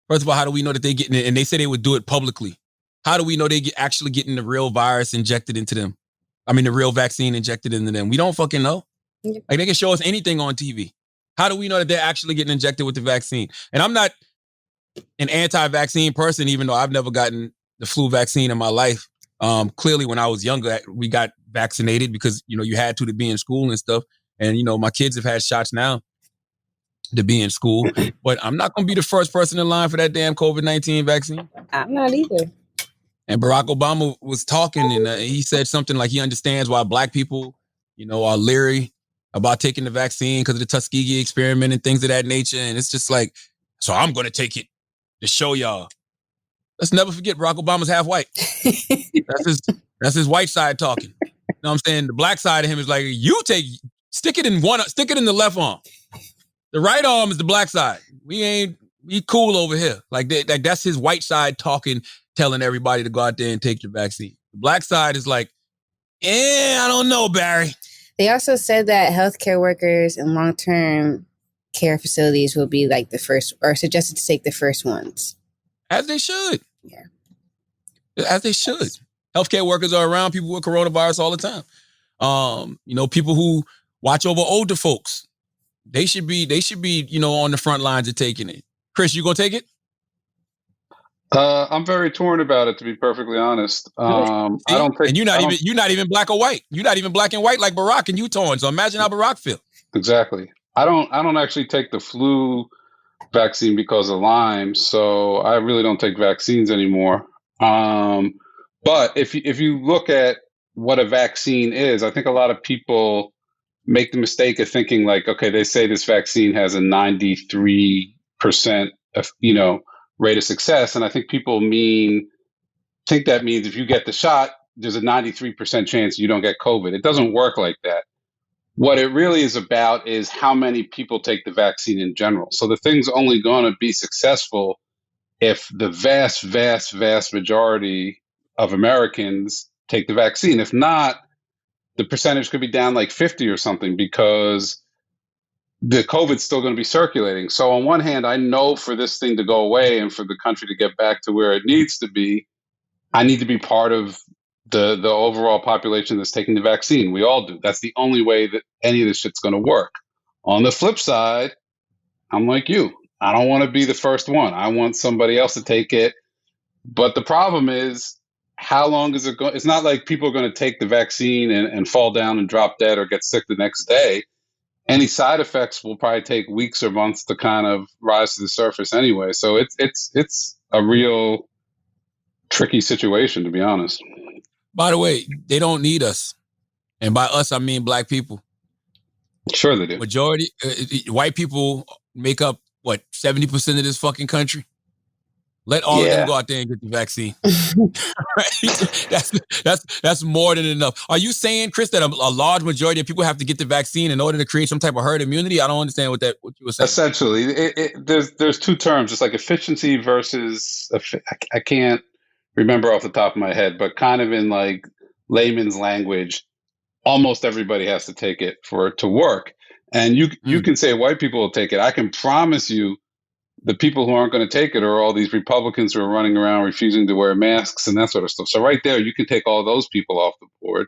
First of all, how do we know that they getting it? And they said they would do it publicly. How do we know they actually getting the real virus injected into them? I mean, the real vaccine injected into them. We don't fucking know. Yeah. Like they can show us anything on TV. How do we know that they're actually getting injected with the vaccine? And I'm not an anti-vaccine person, even though I've never gotten the flu vaccine in my life. Clearly, when I was younger, we got vaccinated because, you had to be in school and stuff. And, my kids have had shots now to be in school. But I'm not going to be the first person in line for that damn COVID-19 vaccine. I'm not either. And Barack Obama was talking and he said something like he understands why black people, are leery about taking the vaccine because of the Tuskegee experiment and things of that nature. And it's just like, so I'm going to take it to show y'all. Let's never forget Barack Obama's half white. That's his white side talking. You know what I'm saying? The black side of him is like, stick it in the left arm. The right arm is the black side. We cool over here. Like that's his white side talking, telling everybody to go out there and take your vaccine. The black side is like, I don't know, Barry. They also said that healthcare workers in long-term care facilities will be like the first, or suggested to take the first ones. As they should. Yeah. As they should. Healthcare workers are around people with coronavirus all the time. People who watch over older folks. They should be, on the front lines of taking it. Chris, you gonna take it? I'm very torn about it, to be perfectly honest. I don't think, and you're not even black or white. You're not even black and white like Barack, and you torn. So imagine how Barack feel. Exactly. I don't actually take the flu vaccine because of Lyme, so I really don't take vaccines anymore. But if you look at what a vaccine is, I think a lot of people make the mistake of thinking like, okay, they say this vaccine has a 93% rate of success, and I think people think that means if you get the shot, there's a 93% chance you don't get COVID. It doesn't work like that. What it really is about is how many people take the vaccine in general. So the thing's only going to be successful if the vast, vast, vast majority of Americans take the vaccine. If not, the percentage could be down like 50 or something because the COVID's still going to be circulating. So on one hand, I know for this thing to go away and for the country to get back to where it needs to be, I need to be part of the overall population that's taking the vaccine. We all do. That's the only way that any of this shit's going to work. On the flip side, I'm like you. I don't want to be the first one. I want somebody else to take it. But the problem is, how long is it going? It's not like people are going to take the vaccine and fall down and drop dead or get sick the next day. Any side effects will probably take weeks or months to kind of rise to the surface anyway. So it's a real tricky situation, to be honest. By the way, they don't need us. And by us, I mean black people. Sure they do. Majority, white people make up, 70% of this fucking country? Let all of them go out there and get the vaccine. Right? That's more than enough. Are you saying, Chris, that a large majority of people have to get the vaccine in order to create some type of herd immunity? I don't understand what you were saying. Essentially, there's two terms. It's like efficiency versus, I can't remember off the top of my head, but kind of in like layman's language, almost everybody has to take it for it to work. And you can say white people will take it. I can promise you the people who aren't going to take it are all these Republicans who are running around refusing to wear masks and that sort of stuff. So right there, you can take all those people off the board.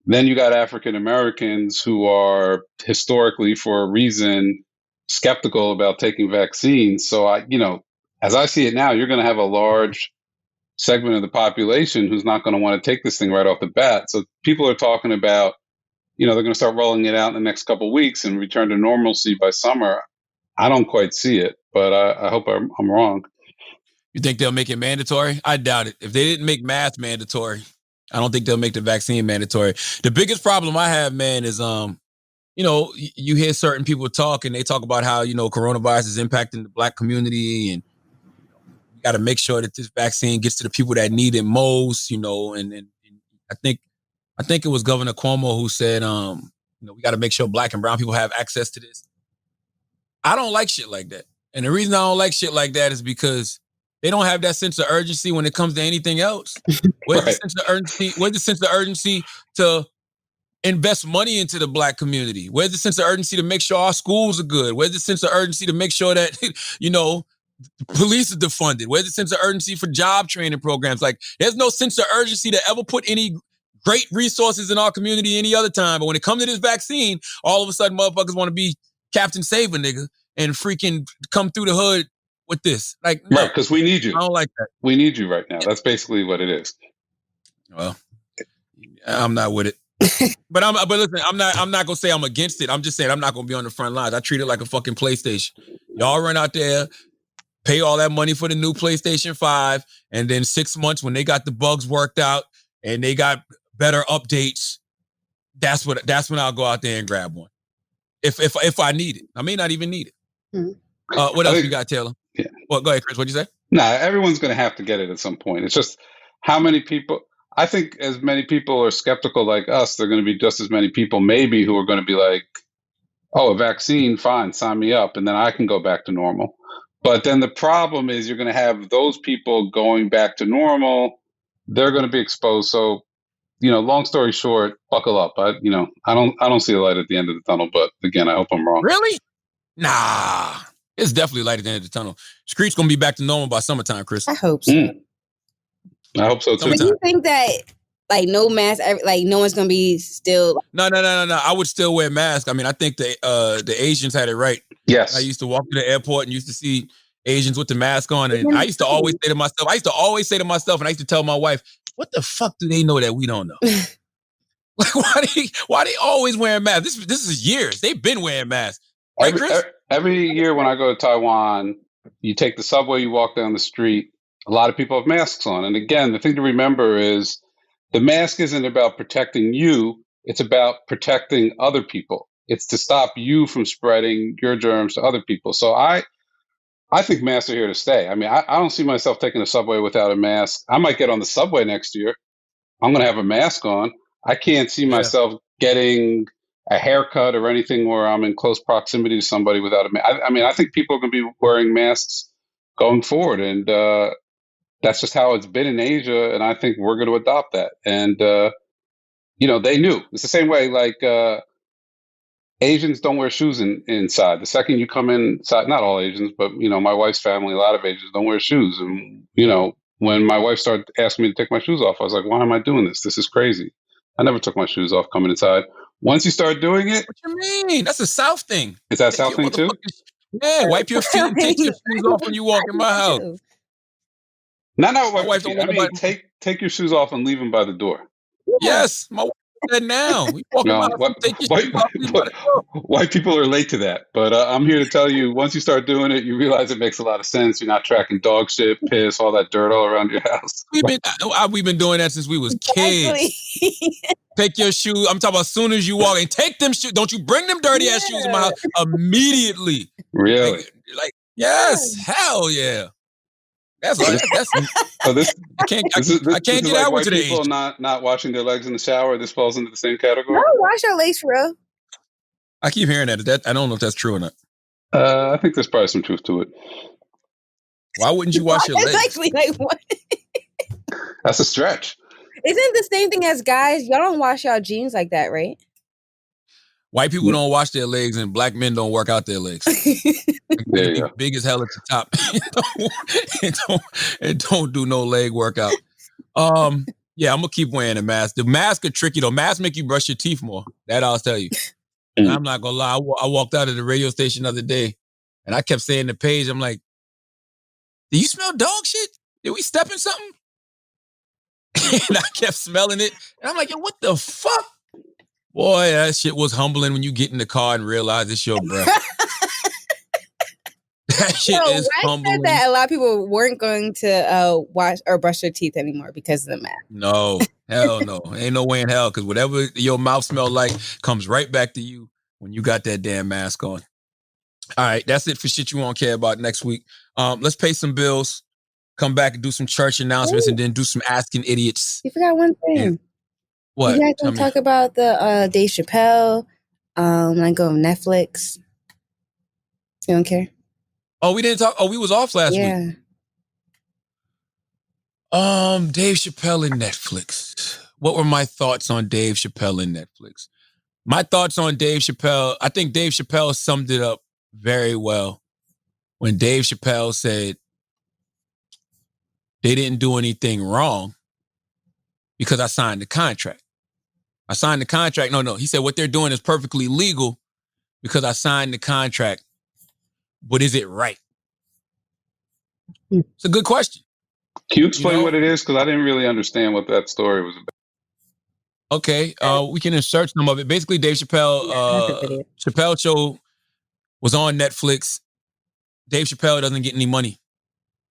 Then you got African Americans who are historically, for a reason, skeptical about taking vaccines. So as I see it now, you're going to have a large segment of the population who's not going to want to take this thing right off the bat. So people are talking about, they're going to start rolling it out in the next couple of weeks and return to normalcy by summer. I don't quite see it, but I hope I'm wrong. You think they'll make it mandatory? I doubt it. If they didn't make mask mandatory, I don't think they'll make the vaccine mandatory. The biggest problem I have, man, is, you hear certain people talk and they talk about how, coronavirus is impacting the black community and you got to make sure that this vaccine gets to the people that need it most, and I think it was Governor Cuomo who said, we got to make sure black and brown people have access to this. I don't like shit like that. And the reason I don't like shit like that is because they don't have that sense of urgency when it comes to anything else. Where's the sense of urgency? Where's the sense of urgency to invest money into the black community? Where's the sense of urgency to make sure our schools are good? Where's the sense of urgency to make sure that, police are defunded? Where's the sense of urgency for job training programs? Like, there's no sense of urgency to ever put any great resources in our community any other time. But when it comes to this vaccine, all of a sudden motherfuckers want to be Captain Save a nigga and freaking come through the hood with this. Like, no, right, because we need you. I don't like that. We need you right now. That's basically what it is. Well, I'm not with it. But listen, I'm not gonna say I'm against it. I'm just saying I'm not gonna be on the front lines. I treat it like a fucking PlayStation. Y'all run out there, pay all that money for the new PlayStation 5, and then 6 months when they got the bugs worked out and they got better updates, that's when I'll go out there and grab one. If I need it. I may not even need it. Mm-hmm. What else you got, Taylor? Yeah. Well, go ahead, Chris. What'd you say? Nah, everyone's going to have to get it at some point. It's just how many people. I think as many people are skeptical like us, there are going to be just as many people maybe who are going to be like, oh, a vaccine, fine, sign me up, and then I can go back to normal. But then the problem is you're going to have those people going back to normal. They're going to be exposed. So, long story short, buckle up. I don't see a light at the end of the tunnel, but again, I hope I'm wrong. Really? Nah. It's definitely light at the end of the tunnel. Street's going to be back to normal by summertime, Chris. I hope so. I hope so too. Do you think that no mask, no one's going to be still? No. I would still wear masks. I mean, I think the Asians had it right. Yes. I used to walk to the airport and used to see Asians with the mask on. And I used to always say to myself, and I used to tell my wife, what the fuck do they know that we don't know? Like, why they always wearing masks? This is years. They've been wearing masks. Right, Chris? Every year when I go to Taiwan, you take the subway, you walk down the street, a lot of people have masks on. And again, the thing to remember is the mask isn't about protecting you. It's about protecting other people. It's to stop you from spreading your germs to other people. So I think masks are here to stay. I mean, I don't see myself taking the subway without a mask. I might get on the subway next year. I'm going to have a mask on. I can't see myself getting a haircut or anything where I'm in close proximity to somebody without a mask. I mean, I think people are going to be wearing masks going forward. And that's just how it's been in Asia. And I think we're going to adopt that. And, they knew. It's the same way, like, Asians don't wear shoes inside. The second you come inside, not all Asians, but, my wife's family, a lot of Asians don't wear shoes. And, when my wife started asking me to take my shoes off, I was like, why am I doing this? This is crazy. I never took my shoes off coming inside. Once you start doing it. What you mean? That's a South thing. Is that a South thing too? Yeah, wipe your feet and take your shoes off when you walk in my house. No, my wife don't want to take your shoes off and leave them by the door. Yes, my wife said now. We walk in my house, take your shoes off. White people are late to that, but I'm here to tell you, once you start doing it, you realize it makes a lot of sense. You're not tracking dog shit, piss, all that dirt all around your house. We've been doing that since we was kids. Take your shoes. I'm talking about as soon as you walk and take them shoes. Don't you bring them dirty ass shoes in my house immediately. Really? Like yes, hell yeah. That's so this. I can't get like out white with today. People not washing their legs in the shower. This falls into the same category. No, wash your legs for real. I keep hearing that. I don't know if that's true or not. I think there's probably some truth to it. Why wouldn't you wash your legs? Exactly, like what? That's a stretch. Isn't the same thing as guys? Y'all don't wash y'all jeans like that, right? White people don't wash their legs, and black men don't work out their legs. There you go. Big as hell at the top. and don't do no leg workout. Yeah, I'm gonna keep wearing a mask. The masks are tricky though. Masks make you brush your teeth more. That I'll tell you. And I'm not gonna lie. I walked out of the radio station the other day, and I kept saying to Paige, I'm like, "Do you smell dog shit? Did we step in something?" And I kept smelling it, and I'm like, "Yo, what the fuck?" Boy, that shit was humbling when you get in the car and realize it's your breath. That shit is humbling. Said that a lot of people weren't going to wash or brush their teeth anymore because of the mask. No, hell no. Ain't no way in hell, because whatever your mouth smells like comes right back to you when you got that damn mask on. All right, that's it for shit you won't care about next week. Let's pay some bills, come back and do some church announcements, and then do some Asking Idiots. You forgot one thing. And what? You guys don't talk about the Dave Chappelle, like on Netflix. You don't care? Oh, we didn't talk. Oh, we was off last week. Dave Chappelle and Netflix. What were my thoughts on Dave Chappelle and Netflix? My thoughts on Dave Chappelle, I think Dave Chappelle summed it up very well when Dave Chappelle said they didn't do anything wrong because I signed the contract. I signed the contract. No. He said what they're doing is perfectly legal because I signed the contract. But is it right? It's a good question. Can you explain what it is? Because I didn't really understand what that story was about. Okay, we can insert some of it. Basically, Dave Chappelle, Chappelle Show was on Netflix. Dave Chappelle doesn't get any money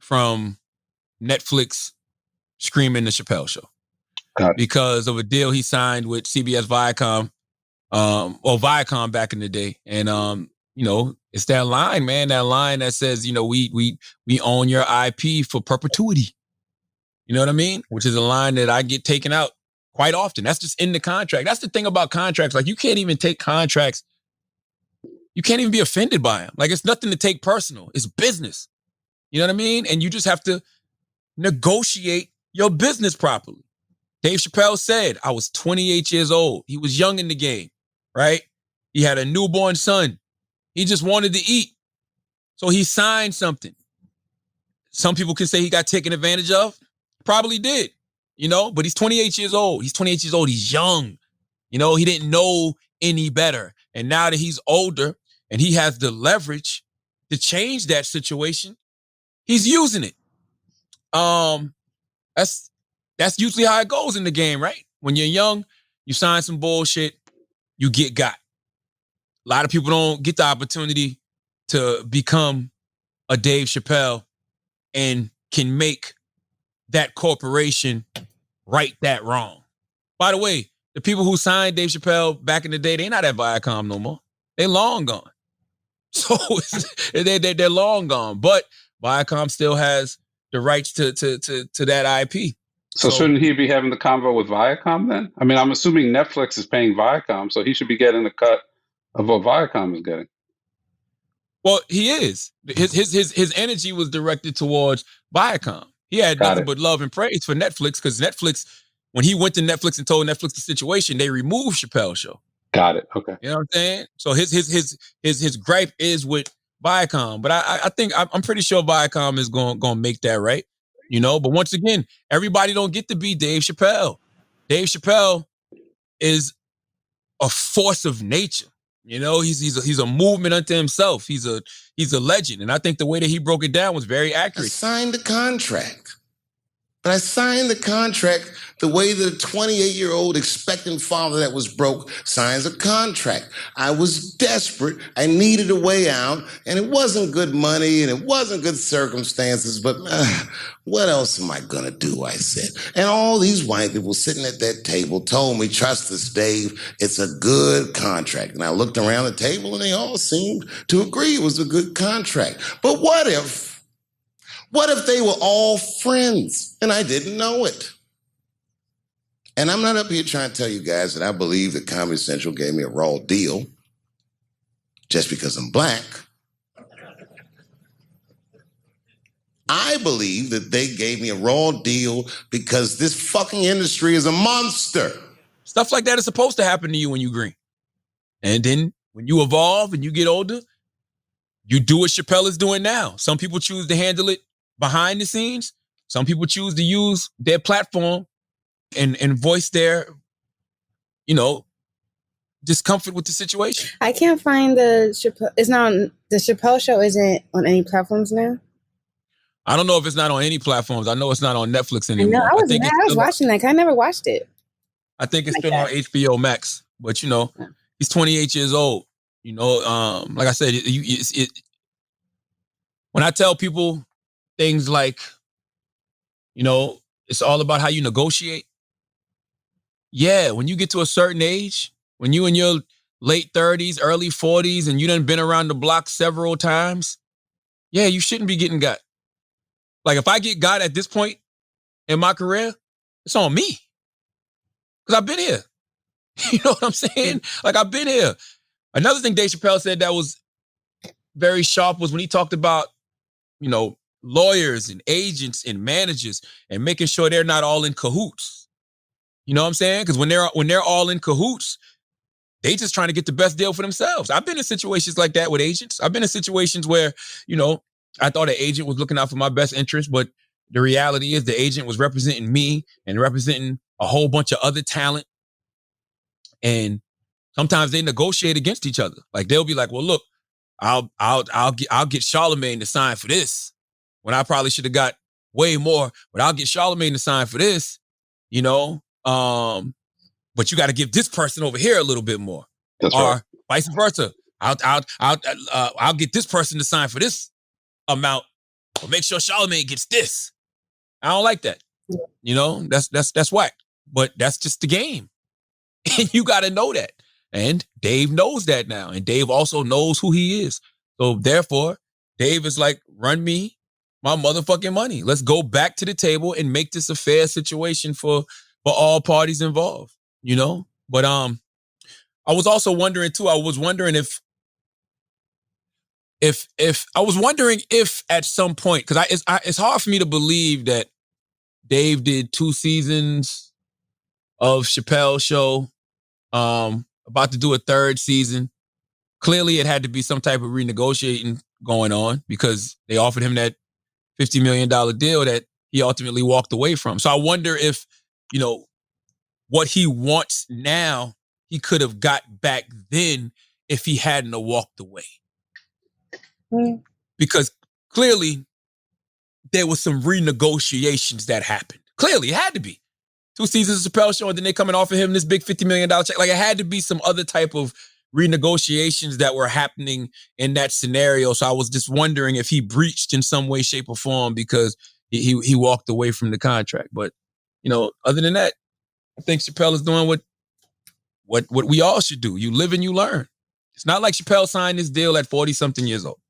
from Netflix screaming the Chappelle Show because of a deal he signed with CBS Viacom, or Viacom back in the day. And, it's that line, man, that line that says, we own your IP for perpetuity. You know what I mean? Which is a line that I get taken out quite often. That's just in the contract. That's the thing about contracts. Like, you can't even take contracts. You can't even be offended by them. Like, it's nothing to take personal. It's business. You know what I mean? And you just have to negotiate your business properly. Dave Chappelle said, I was 28 years old. He was young in the game, right? He had a newborn son. He just wanted to eat. So he signed something. Some people can say he got taken advantage of. Probably did, but he's 28 years old. He's 28 years old. He's young. He didn't know any better. And now that he's older and he has the leverage to change that situation, he's using it. That's usually how it goes in the game, right? When you're young, you sign some bullshit, you get got. A lot of people don't get the opportunity to become a Dave Chappelle and can make that corporation right that wrong. By the way, the people who signed Dave Chappelle back in the day, they're not at Viacom no more. They long gone. So they're long gone. But Viacom still has the rights to that IP. So shouldn't he be having the convo with Viacom then? I mean, I'm assuming Netflix is paying Viacom, so he should be getting a cut of what Viacom is getting. Well, he is. His energy was directed towards Viacom. He had nothing but love and praise for Netflix because Netflix, when he went to Netflix and told Netflix the situation, they removed Chappelle's show. Got it. Okay. You know what I'm saying? So his gripe is with Viacom, but I think I'm pretty sure Viacom is going to make that right. You know, but once again, everybody don't get to be Dave Chappelle. Dave Chappelle is a force of nature. You know, he's a movement unto himself. He's a legend, and I think the way that he broke it down was very accurate. I signed the contract, but I signed the contract the way that a 28-year-old expectant father that was broke signs a contract. I was desperate. I needed a way out, and it wasn't good money, and it wasn't good circumstances, but what else am I gonna do, I said. And all these white people sitting at that table told me, trust us, Dave, it's a good contract. And I looked around the table, and they all seemed to agree it was a good contract. But what if they were all friends, and I didn't know it? And I'm not up here trying to tell you guys that I believe that Comedy Central gave me a raw deal just because I'm black. I believe that they gave me a raw deal because this fucking industry is a monster. Stuff like that is supposed to happen to you when you green. And then when you evolve and you get older, you do what Chappelle is doing now. Some people choose to handle it behind the scenes. Some people choose to use their platform and voice their, you know, discomfort with the situation. I can't find the Chappelle. It's not on, the Chappelle show isn't on any platforms now. I don't know if it's not on any platforms. I know it's not on Netflix anymore. I was watching that. I never watched it. I think it's still on HBO Max. But you know, he's 28 years old. You know, like I said, when I tell people things like, you know, it's all about how you negotiate. Yeah, when you get to a certain age, when you in your late 30s, early 40s, and you done been around the block several times, yeah, you shouldn't be getting got. Like if I get got at this point in my career, it's on me. Because I've been here. You know what I'm saying? Like I've been here. Another thing Dave Chappelle said that was very sharp was when he talked about, you know, lawyers and agents and managers and making sure they're not all in cahoots. You know what I'm saying? Because when they're all in cahoots, they just trying to get the best deal for themselves. I've been in situations like that with agents. I've been in situations where, you know, I thought an agent was looking out for my best interest, but the reality is the agent was representing me and representing a whole bunch of other talent. And sometimes they negotiate against each other. Like they'll be like, well, look, I'll get Charlamagne to sign for this when I probably should have got way more, but I'll get Charlamagne to sign for this, you know? But you got to give this person over here a little bit more. That's or right. Vice versa. I'll get this person to sign for this amount, but make sure Charlamagne gets this. I don't like that. You know, that's whack. But that's just the game. And you got to know that. And Dave knows that now. And Dave also knows who he is. So therefore, Dave is like, run me my motherfucking money. Let's go back to the table and make this a fair situation for all parties involved, you know? But I was also wondering too, I was wondering if at some point, because it's hard for me to believe that Dave did 2 seasons of Chappelle's show, about to do a 3rd season. Clearly it had to be some type of renegotiating going on because they offered him that $50 million deal that he ultimately walked away from. So I wonder if, you know, what he wants now, he could have got back then if he hadn't have walked away. Because clearly there was some renegotiations that happened. Clearly, it had to be. 2 seasons of Chappelle show, and then they coming off of him this big $50 million check. Like, it had to be some other type of renegotiations that were happening in that scenario. So I was just wondering if he breached in some way, shape, or form because he walked away from the contract. But, other than that, I think Chappelle is doing what we all should do. You live and you learn. It's not like Chappelle signed this deal at 40-something years old.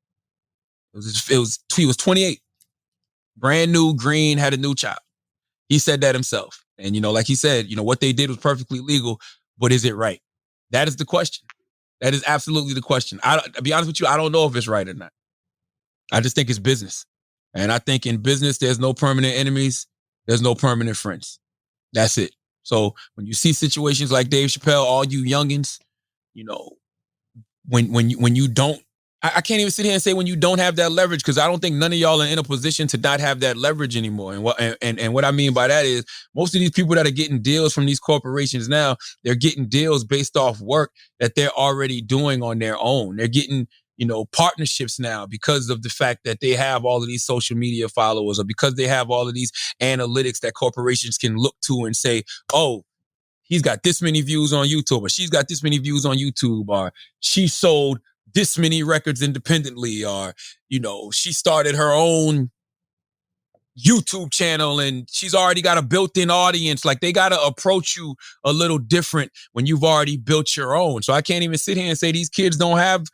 He was 28. Brand new, green, had a new child. He said that himself. And, like he said, what they did was perfectly legal, but is it right? That is the question. That is absolutely the question. To be honest with you, I don't know if it's right or not. I just think it's business. And I think in business, there's no permanent enemies. There's no permanent friends. That's it. So when you see situations like Dave Chappelle, all you youngins, when you don't, I can't even sit here and say when you don't have that leverage, because I don't think none of y'all are in a position to not have that leverage anymore. And what I mean by that is most of these people that are getting deals from these corporations now, they're getting deals based off work that they're already doing on their own. They're getting, partnerships now because of the fact that they have all of these social media followers, or because they have all of these analytics that corporations can look to and say, oh, he's got this many views on YouTube, or she's got this many views on YouTube, or she sold this many records independently, or, she started her own YouTube channel and she's already got a built-in audience. Like, they got to approach you a little different when you've already built your own. So I can't even sit here and say these kids don't have,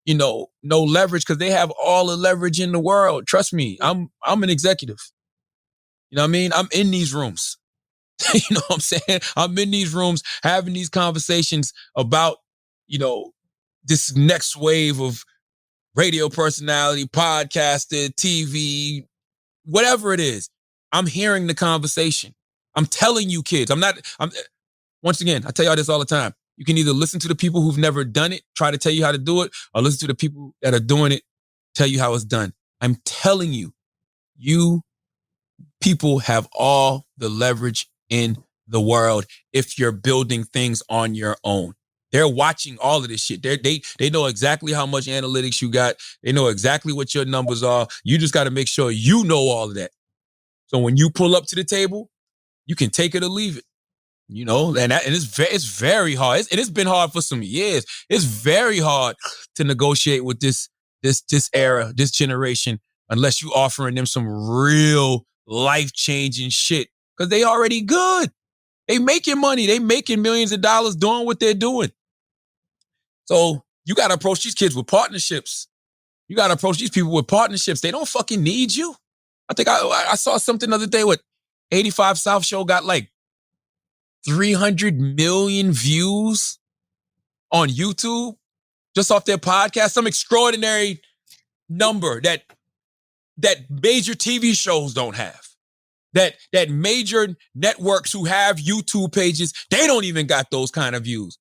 no leverage, because they have all the leverage in the world. Trust me, I'm an executive. You know what I mean? I'm in these rooms. You know what I'm saying? I'm in these rooms having these conversations about, this next wave of radio personality, podcaster, TV, whatever it is. I'm hearing the conversation. I'm telling you, kids, once again, I tell y'all this all the time. You can either listen to the people who've never done it, try to tell you how to do it, or listen to the people that are doing it, tell you how it's done. I'm telling you, you people have all the leverage in the world if you're building things on your own. They're watching all of this shit. They know exactly how much analytics you got. They know exactly what your numbers are. You just got to make sure you know all of that. So when you pull up to the table, you can take it or leave it. And it's very hard. It's been hard for some years. It's very hard to negotiate with this era, this generation, unless you offering them some real life-changing shit. Because they already good. They making money. They making millions of dollars doing what they're doing. So you got to approach these kids with partnerships. You got to approach these people with partnerships. They don't fucking need you. I think I saw something the other day with 85 South Show got like 300 million views on YouTube just off their podcast. Some extraordinary number that major TV shows don't have. That major networks who have YouTube pages, they don't even got those kind of views.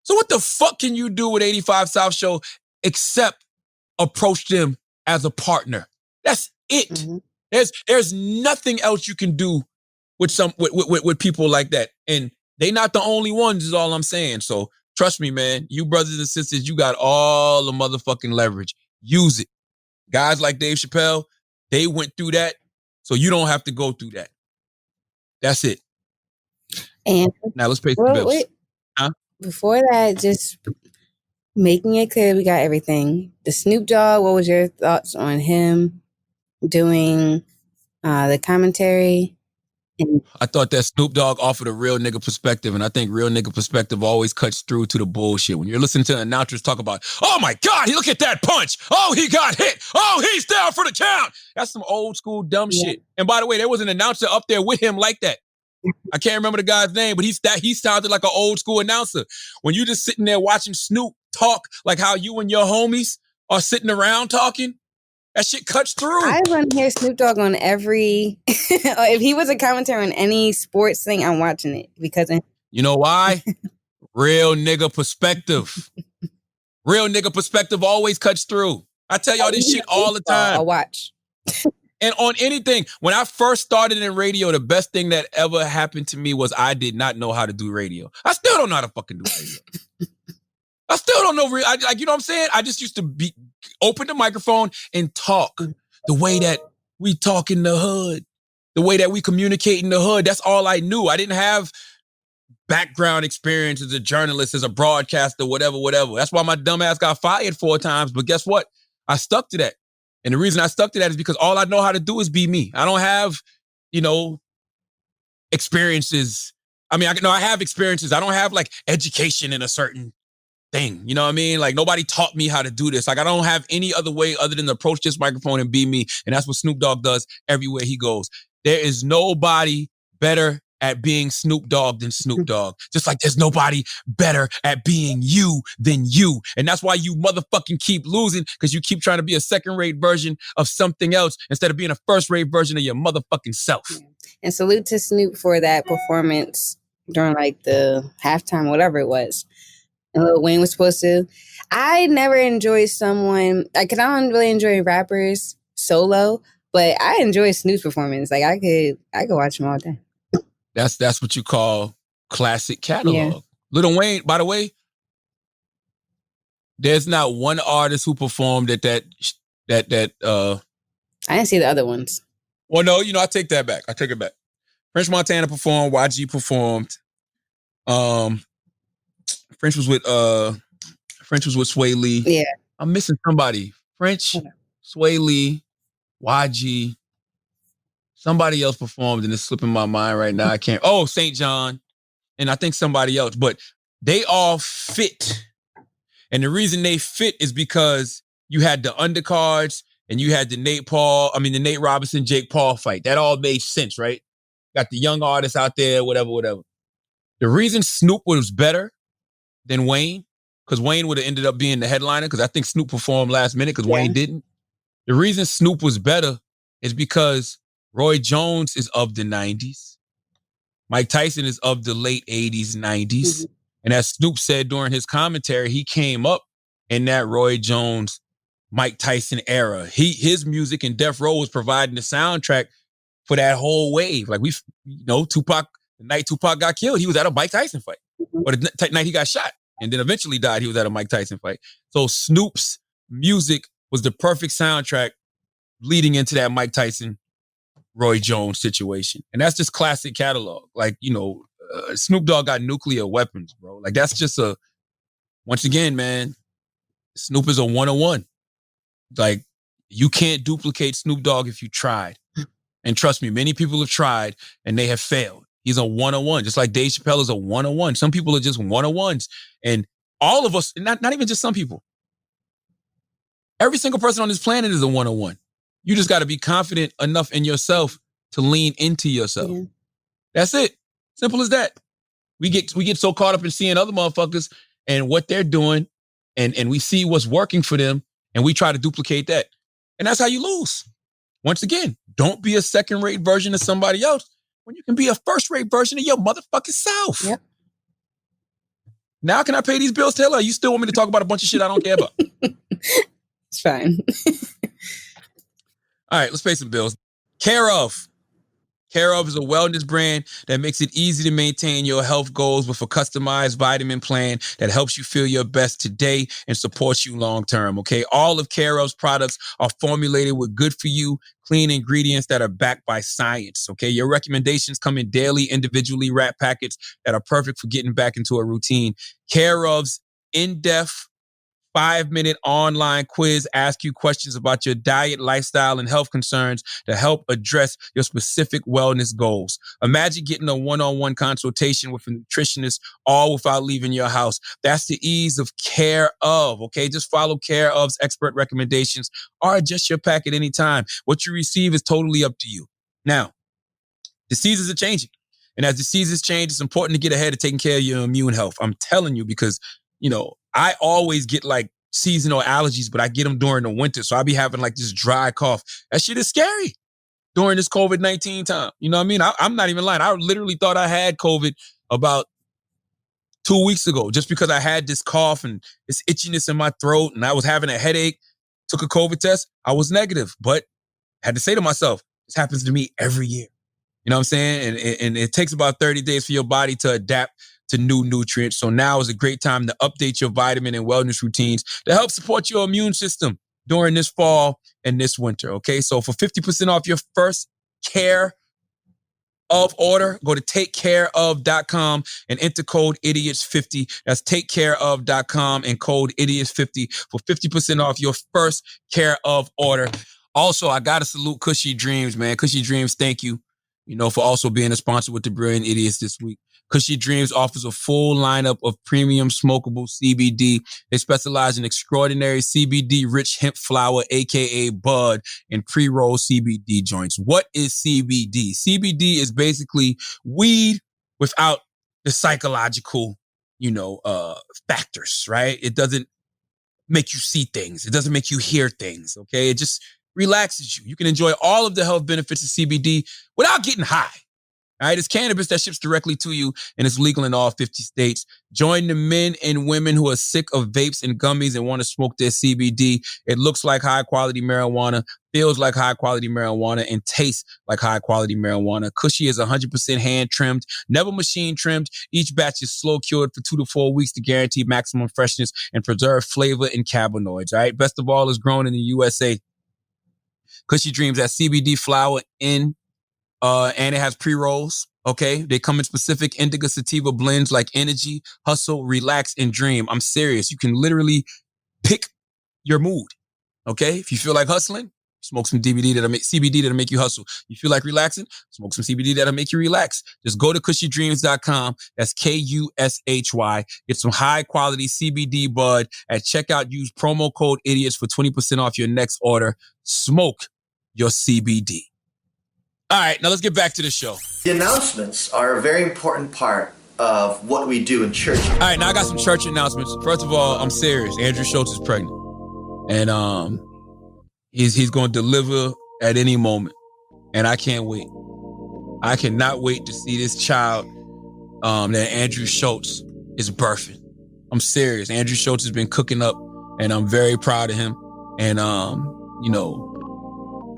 So what the fuck can you do with 85 South Show except approach them as a partner? That's it. Mm-hmm. There's nothing else you can do with people like that. And they not the only ones is all I'm saying. So trust me, man, you brothers and sisters, you got all the motherfucking leverage. Use it. Guys like Dave Chappelle, they went through that. So you don't have to go through that. That's it. And now let's pay some bills. Wait. Huh? Before that, just making it clear we got everything. The Snoop Dogg, what was your thoughts on him doing the commentary? I thought that Snoop Dogg offered a real nigga perspective, and I think real nigga perspective always cuts through to the bullshit. When you're listening to announcers talk about, oh my God, look at that punch. Oh, he got hit. Oh, he's down for the count. That's some old school dumb shit. And by the way, there was an announcer up there with him like that. I can't remember the guy's name, but he sounded like an old school announcer. When you're just sitting there watching Snoop talk like how you and your homies are sitting around talking, that shit cuts through. I want to hear Snoop Dogg on every... if he was a commentator on any sports thing, I'm watching it. Because... You know why? Real nigga perspective. Real nigga perspective always cuts through. I tell y'all this shit all the time. I'll watch. And on anything, when I first started in radio, the best thing that ever happened to me was I did not know how to do radio. I still don't know how to fucking do radio. I still don't know. You know what I'm saying? I just used to open the microphone and talk the way that we talk in the hood, the way that we communicate in the hood. That's all I knew. I didn't have background experience as a journalist, as a broadcaster, whatever. That's why my dumb ass got fired 4 times. But guess what? I stuck to that. And the reason I stuck to that is because all I know how to do is be me. I don't have, experiences. I mean, I have experiences. I don't have like education in a certain thing. You know what I mean? Like nobody taught me how to do this. Like I don't have any other way other than to approach this microphone and be me. And that's what Snoop Dogg does everywhere he goes. There is nobody better at being Snoop Dogg than Snoop Dogg. Just like there's nobody better at being you than you. And that's why you motherfucking keep losing, because you keep trying to be a second-rate version of something else instead of being a first-rate version of your motherfucking self. Yeah. And salute to Snoop for that performance during like the halftime, whatever it was. And Lil Wayne was supposed to. I never enjoy someone, like, 'cause I don't really enjoy rappers solo, but I enjoy Snoop's performance. Like I could watch him all day. That's what you call classic catalog. Yeah. Lil Wayne, by the way, there's not one artist who performed at that. I didn't see the other ones. Well, no, I take that back. I take it back. French Montana performed. YG performed. French was with Sway Lee. Yeah. I'm missing somebody. French, Sway Lee, YG. Somebody else performed, and it's slipping my mind right now. I can't. Oh, St. John, and I think somebody else. But they all fit, and the reason they fit is because you had the undercards and you had the Nate Robinson, Jake Paul fight. That all made sense, right? Got the young artists out there, whatever. The reason Snoop was better than Wayne, because Wayne would have ended up being the headliner, because I think Snoop performed last minute because Wayne didn't. The reason Snoop was better is because Roy Jones is of the 90s. Mike Tyson is of the late 80s, 90s. Mm-hmm. And as Snoop said during his commentary, he came up in that Roy Jones, Mike Tyson era. His music and Death Row was providing the soundtrack for that whole wave. Like Tupac, the night Tupac got killed, he was at a Mike Tyson fight. Mm-hmm. Or the night he got shot and then eventually died, he was at a Mike Tyson fight. So Snoop's music was the perfect soundtrack leading into that Mike Tyson, Roy Jones situation. And that's just classic catalog. Like, Snoop Dogg got nuclear weapons, bro. Like that's just once again, man, Snoop is a 101. Like you can't duplicate Snoop Dogg if you tried. And trust me, many people have tried and they have failed. He's a 101, just like Dave Chappelle is a 101. Some people are just 101s. And all of us, not even just some people. Every single person on this planet is a 101. You just got to be confident enough in yourself to lean into yourself. Yeah. That's it. Simple as that. We get so caught up in seeing other motherfuckers and what they're doing, and we see what's working for them, and we try to duplicate that. And that's how you lose. Once again, don't be a second-rate version of somebody else when you can be a first-rate version of your motherfucking self. Yep. Now can I pay these bills, Taylor? You still want me to talk about a bunch of shit I don't care about? It's fine. All right, let's pay some bills. Care Of. Care Of is a wellness brand that makes it easy to maintain your health goals with a customized vitamin plan that helps you feel your best today and supports you long-term, okay? All of Care Of's products are formulated with good-for-you, clean ingredients that are backed by science, okay? Your recommendations come in daily, individually wrapped packets that are perfect for getting back into a routine. Care Of's in-depth 5-minute online quiz asks you questions about your diet, lifestyle, and health concerns to help address your specific wellness goals. Imagine getting a one-on-one consultation with a nutritionist all without leaving your house. That's the ease of Care Of, okay? Just follow Care Of's expert recommendations or adjust your pack at any time. What you receive is totally up to you. Now, the seasons are changing. And as the seasons change, it's important to get ahead of taking care of your immune health. I'm telling you because, I always get like seasonal allergies, but I get them during the winter. So I be having like this dry cough. That shit is scary during this COVID-19 time. You know what I mean? I'm not even lying. I literally thought I had COVID about 2 weeks ago just because I had this cough and this itchiness in my throat and I was having a headache. Took a COVID test. I was negative, but I had to say to myself, this happens to me every year. You know what I'm saying? And it takes about 30 days for your body to adapt to new nutrients. So now is a great time to update your vitamin and wellness routines to help support your immune system. during this fall and this winter. Okay, so for 50% off your first care of order, go to takecareof.com and enter code idiots50. That's takecareof.com and code idiots50 for 50% off your first care of order. Also, I got to salute Cushy Dreams, man. Cushy Dreams, thank you, for also being a sponsor with the Brilliant Idiots this week. Cushy Dreams offers a full lineup of premium smokable CBD. They specialize in extraordinary CBD-rich hemp flower, aka bud, and pre-roll CBD joints. What is CBD? CBD is basically weed without the psychological, factors, right? It doesn't make you see things. It doesn't make you hear things, okay? It just relaxes you. You can enjoy all of the health benefits of CBD without getting high. All right, it's cannabis that ships directly to you, and it's legal in all 50 states. Join the men and women who are sick of vapes and gummies and want to smoke their CBD. It looks like high-quality marijuana, feels like high-quality marijuana, and tastes like high-quality marijuana. Cushy is 100% hand-trimmed, never machine-trimmed. Each batch is slow-cured for 2 to 4 weeks to guarantee maximum freshness and preserve flavor and cannabinoids. All right, best of all, is grown in the USA. Cushy Dreams has CBD flower in and it has pre-rolls, okay? They come in specific indica sativa blends like Energy, Hustle, Relax, and Dream. I'm serious. You can literally pick your mood, okay? If you feel like hustling, smoke some CBD that'll make you hustle. You feel like relaxing, smoke some CBD that'll make you relax. Just go to cushydreams.com. That's KUSHY. Get some high-quality CBD bud. At checkout, use promo code IDIOTS for 20% off your next order. Smoke your CBD. All right, now let's get back to the show. The announcements are a very important part of what we do in church. All right, now I got some church announcements. First of all, I'm serious. Andrew Schultz is pregnant. And he's going to deliver at any moment. And I can't wait. I cannot wait to see this child that Andrew Schultz is birthing. I'm serious. Andrew Schultz has been cooking up, and I'm very proud of him. And,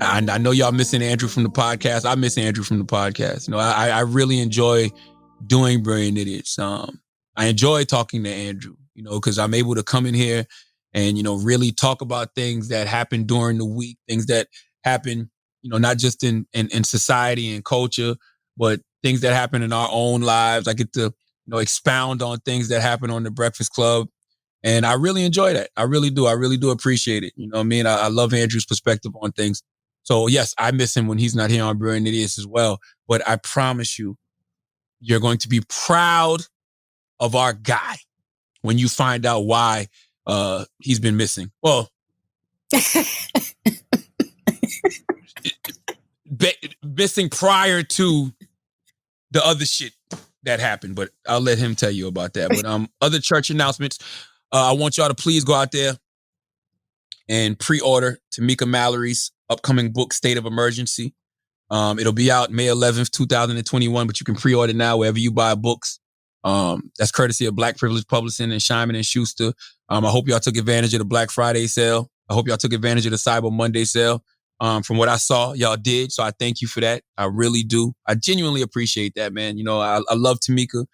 I know y'all missing Andrew from the podcast. I miss Andrew from the podcast. I really enjoy doing Brilliant Idiots. I enjoy talking to Andrew, because I'm able to come in here and, really talk about things that happen during the week, things that happen, not just in society and culture, but things that happen in our own lives. I get to, expound on things that happen on the Breakfast Club. And I really enjoy that. I really do. I really do appreciate it. You know what I mean? I love Andrew's perspective on things. So yes, I miss him when he's not here on Brilliant Idiots as well. But I promise you, you're going to be proud of our guy when you find out why he's been missing. Well, missing prior to the other shit that happened. But I'll let him tell you about that. But other church announcements, I want y'all to please go out there and pre-order Tamika Mallory's upcoming book, State of Emergency. It'll be out May 11th, 2021, but you can pre-order now wherever you buy books. That's courtesy of Black Privilege Publishing and Shyman and Schuster. I hope y'all took advantage of the Black Friday sale. I hope y'all took advantage of the Cyber Monday sale. From what I saw, y'all did. So I thank you for that. I really do. I genuinely appreciate that, man. I love Tamika.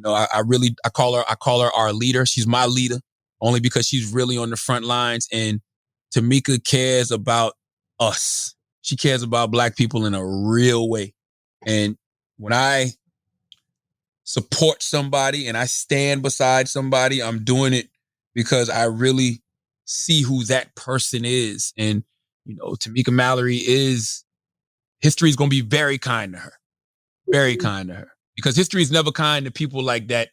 I call her our leader. She's my leader only because she's really on the front lines, and Tamika cares about us. She cares about Black people in a real way. And when I support somebody and I stand beside somebody, I'm doing it because I really see who that person is. And, Tamika Mallory history is going to be very kind to her. Very kind to her. Because history is never kind to people like that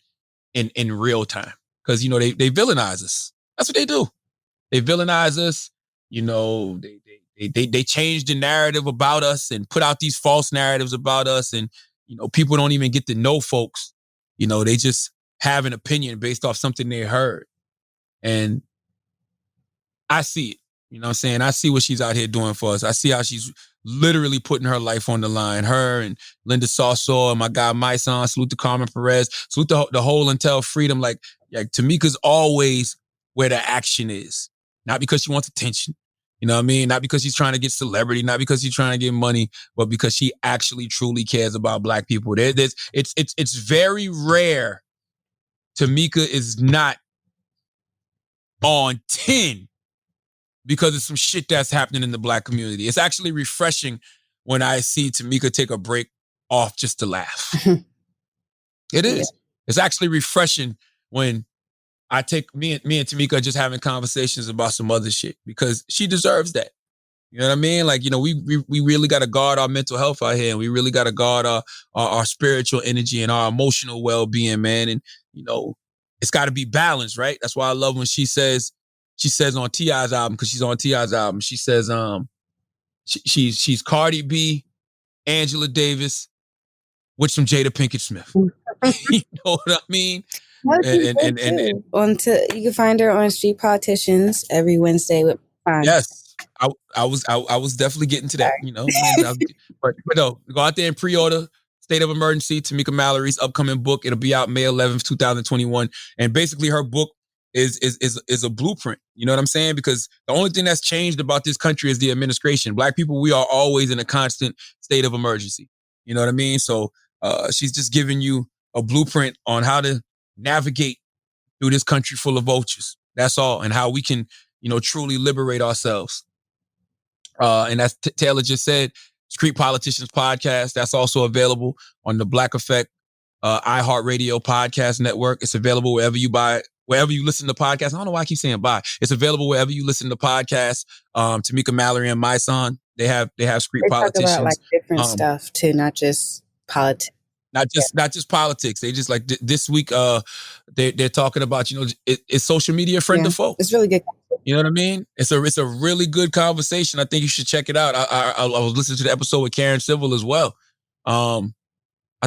in real time. Because, they villainize us. That's what they do. They villainize us. They change the narrative about us and put out these false narratives about us. And, people don't even get to know folks. They just have an opinion based off something they heard. And I see it. You know what I'm saying? I see what she's out here doing for us. I see how she's literally putting her life on the line. Her and Linda Sawsaw and my guy, my son, salute to Carmen Perez, salute the whole Until Freedom. Like Tamika's always where the action is. Not because she wants attention. You know what I mean? Not because she's trying to get celebrity, not because she's trying to get money, but because she actually truly cares about Black people. It's very rare Tamika is not on 10 because it's some shit that's happening in the Black community. It's actually refreshing when I see Tamika take a break off just to laugh. It is. Yeah. It's actually refreshing when I take me and Tamika just having conversations about some other shit, because she deserves that. You know what I mean? Like, we really got to guard our mental health out here, and we really got to guard our spiritual energy and our emotional well-being, man. And, it's got to be balanced, right? That's why I love when she says on T.I.'s album, because she's on T.I.'s album, she says, she's Cardi B, Angela Davis, with some Jada Pinkett Smith. You know what I mean? And you can find her on Street Politicians every Wednesday with Fonz. Yes. I was definitely getting to that, but no, go out there and pre-order State of Emergency, Tamika Mallory's upcoming book. It'll be out May 11th, 2021. And basically her book is a blueprint. You know what I'm saying? Because the only thing that's changed about this country is the administration. Black people, we are always in a constant state of emergency. You know what I mean? So she's just giving you a blueprint on how to navigate through this country full of vultures. That's all. And how we can, truly liberate ourselves. And as Taylor just said, Street Politicians Podcast, that's also available on the Black Effect iHeartRadio podcast network. It's available wherever you listen to podcasts. I don't know why I keep saying buy. It's available wherever you listen to podcasts. Tamika Mallory and my son, they have Street Politicians. Talk about like different stuff too, not just politics. Not just politics. They just like this week. They're talking about it's social media friend to foe. It's really good. You know what I mean? It's a really good conversation. I think you should check it out. I was listening to the episode with Karen Civil as well. I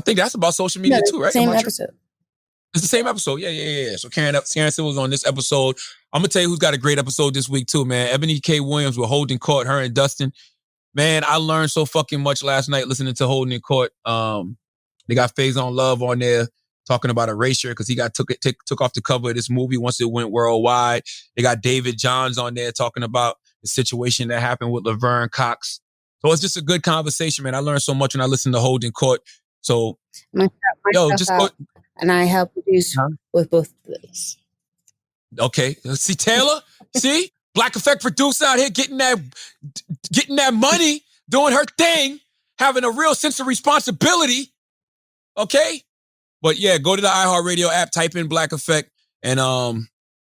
think that's about social media too, right? Same episode. It's the same episode. Yeah. So Karen Civil was on this episode. I'm gonna tell you who's got a great episode this week too, man. Ebony K. Williams with Holding Court. Her and Dustin. Man, I learned so fucking much last night listening to Holding Court. They got Faison Love on there talking about erasure because he got took off the cover of this movie once it went worldwide. They got David Johns on there talking about the situation that happened with Laverne Cox. So it's just a good conversation, man. I learned so much when I listened to Holding Court. So, and I help produce with both of those. Okay. See, Taylor? See? Black Effect producer out here getting that money, doing her thing, having a real sense of responsibility. Okay? But yeah, go to the iHeartRadio app, type in Black Effect, and all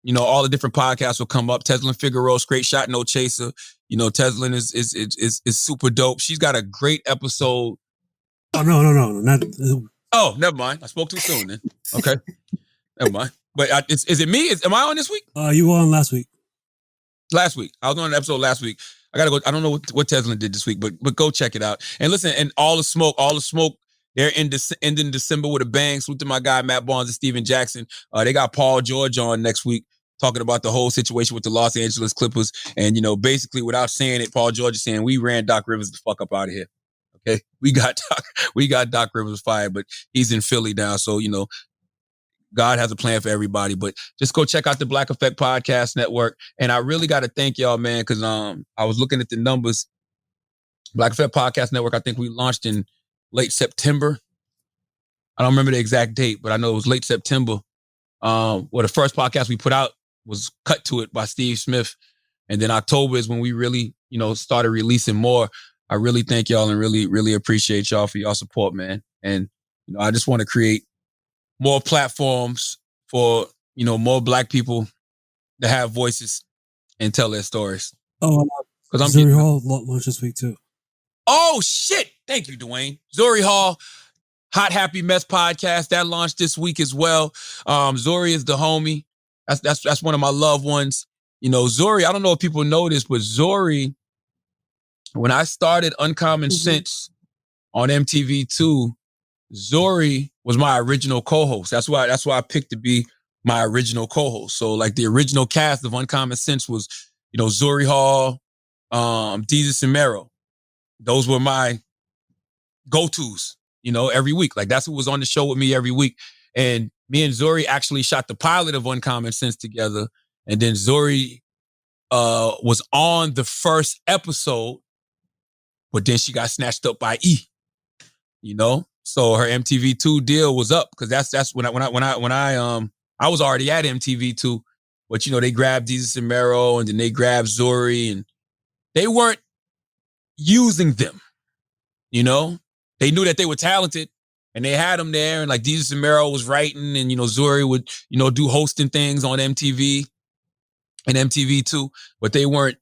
the different podcasts will come up. Teslin Figueroa, Straight Shot, No Chaser. Teslin is super dope. She's got a great episode. Oh, no. Oh, never mind. I spoke too soon then. Okay. Never mind. But is it me? Am I on this week? You were on last week. Last week. I was on an episode last week. I gotta go. I don't know what Teslin did this week, but go check it out. And listen, and all the smoke, they're ending December with a bang. Salute to my guy, Matt Barnes and Steven Jackson. They got Paul George on next week talking about the whole situation with the Los Angeles Clippers. And, basically without saying it, Paul George is saying, we ran Doc Rivers the fuck up out of here. Okay. We got Doc Rivers fired, but he's in Philly now. So, God has a plan for everybody, but just go check out the Black Effect Podcast Network. And I really got to thank y'all, man, because I was looking at the numbers. Black Effect Podcast Network, I think we launched in late September. I don't remember the exact date, but I know it was late September. The first podcast we put out was Cut to It by Steve Smith. And then October is when we really, started releasing more. I really thank y'all and really, really appreciate y'all for y'all support, man. And, I just want to create more platforms for, more Black people to have voices and tell their stories. Oh, because Zuri Hall launched this week too. Oh shit! Thank you, Dwayne. Zuri Hall, Hot Happy Mess podcast that launched this week as well. Zuri is the homie. That's one of my loved ones. Zuri. I don't know if people know this, but Zuri, when I started Uncommon Sense on MTV2, Zuri was my original co-host. That's why I picked to be my original co-host. So like the original cast of Uncommon Sense was, Zuri Hall, Deezus and Mero. Those were my go-tos, every week. Like that's who was on the show with me every week. And me and Zuri actually shot the pilot of Uncommon Sense together. And then Zuri was on the first episode, but then she got snatched up by E. So her MTV2 deal was up because that's when I was already at MTV2 But, you know, they grabbed Jesus and Mero, and then they grabbed Zori, and they weren't using them, you know? They knew that they were talented, and they had them there, and like Jesus and Mero was writing, and, you know, Zori would, you know, do hosting things on MTV and MTV2, but they weren't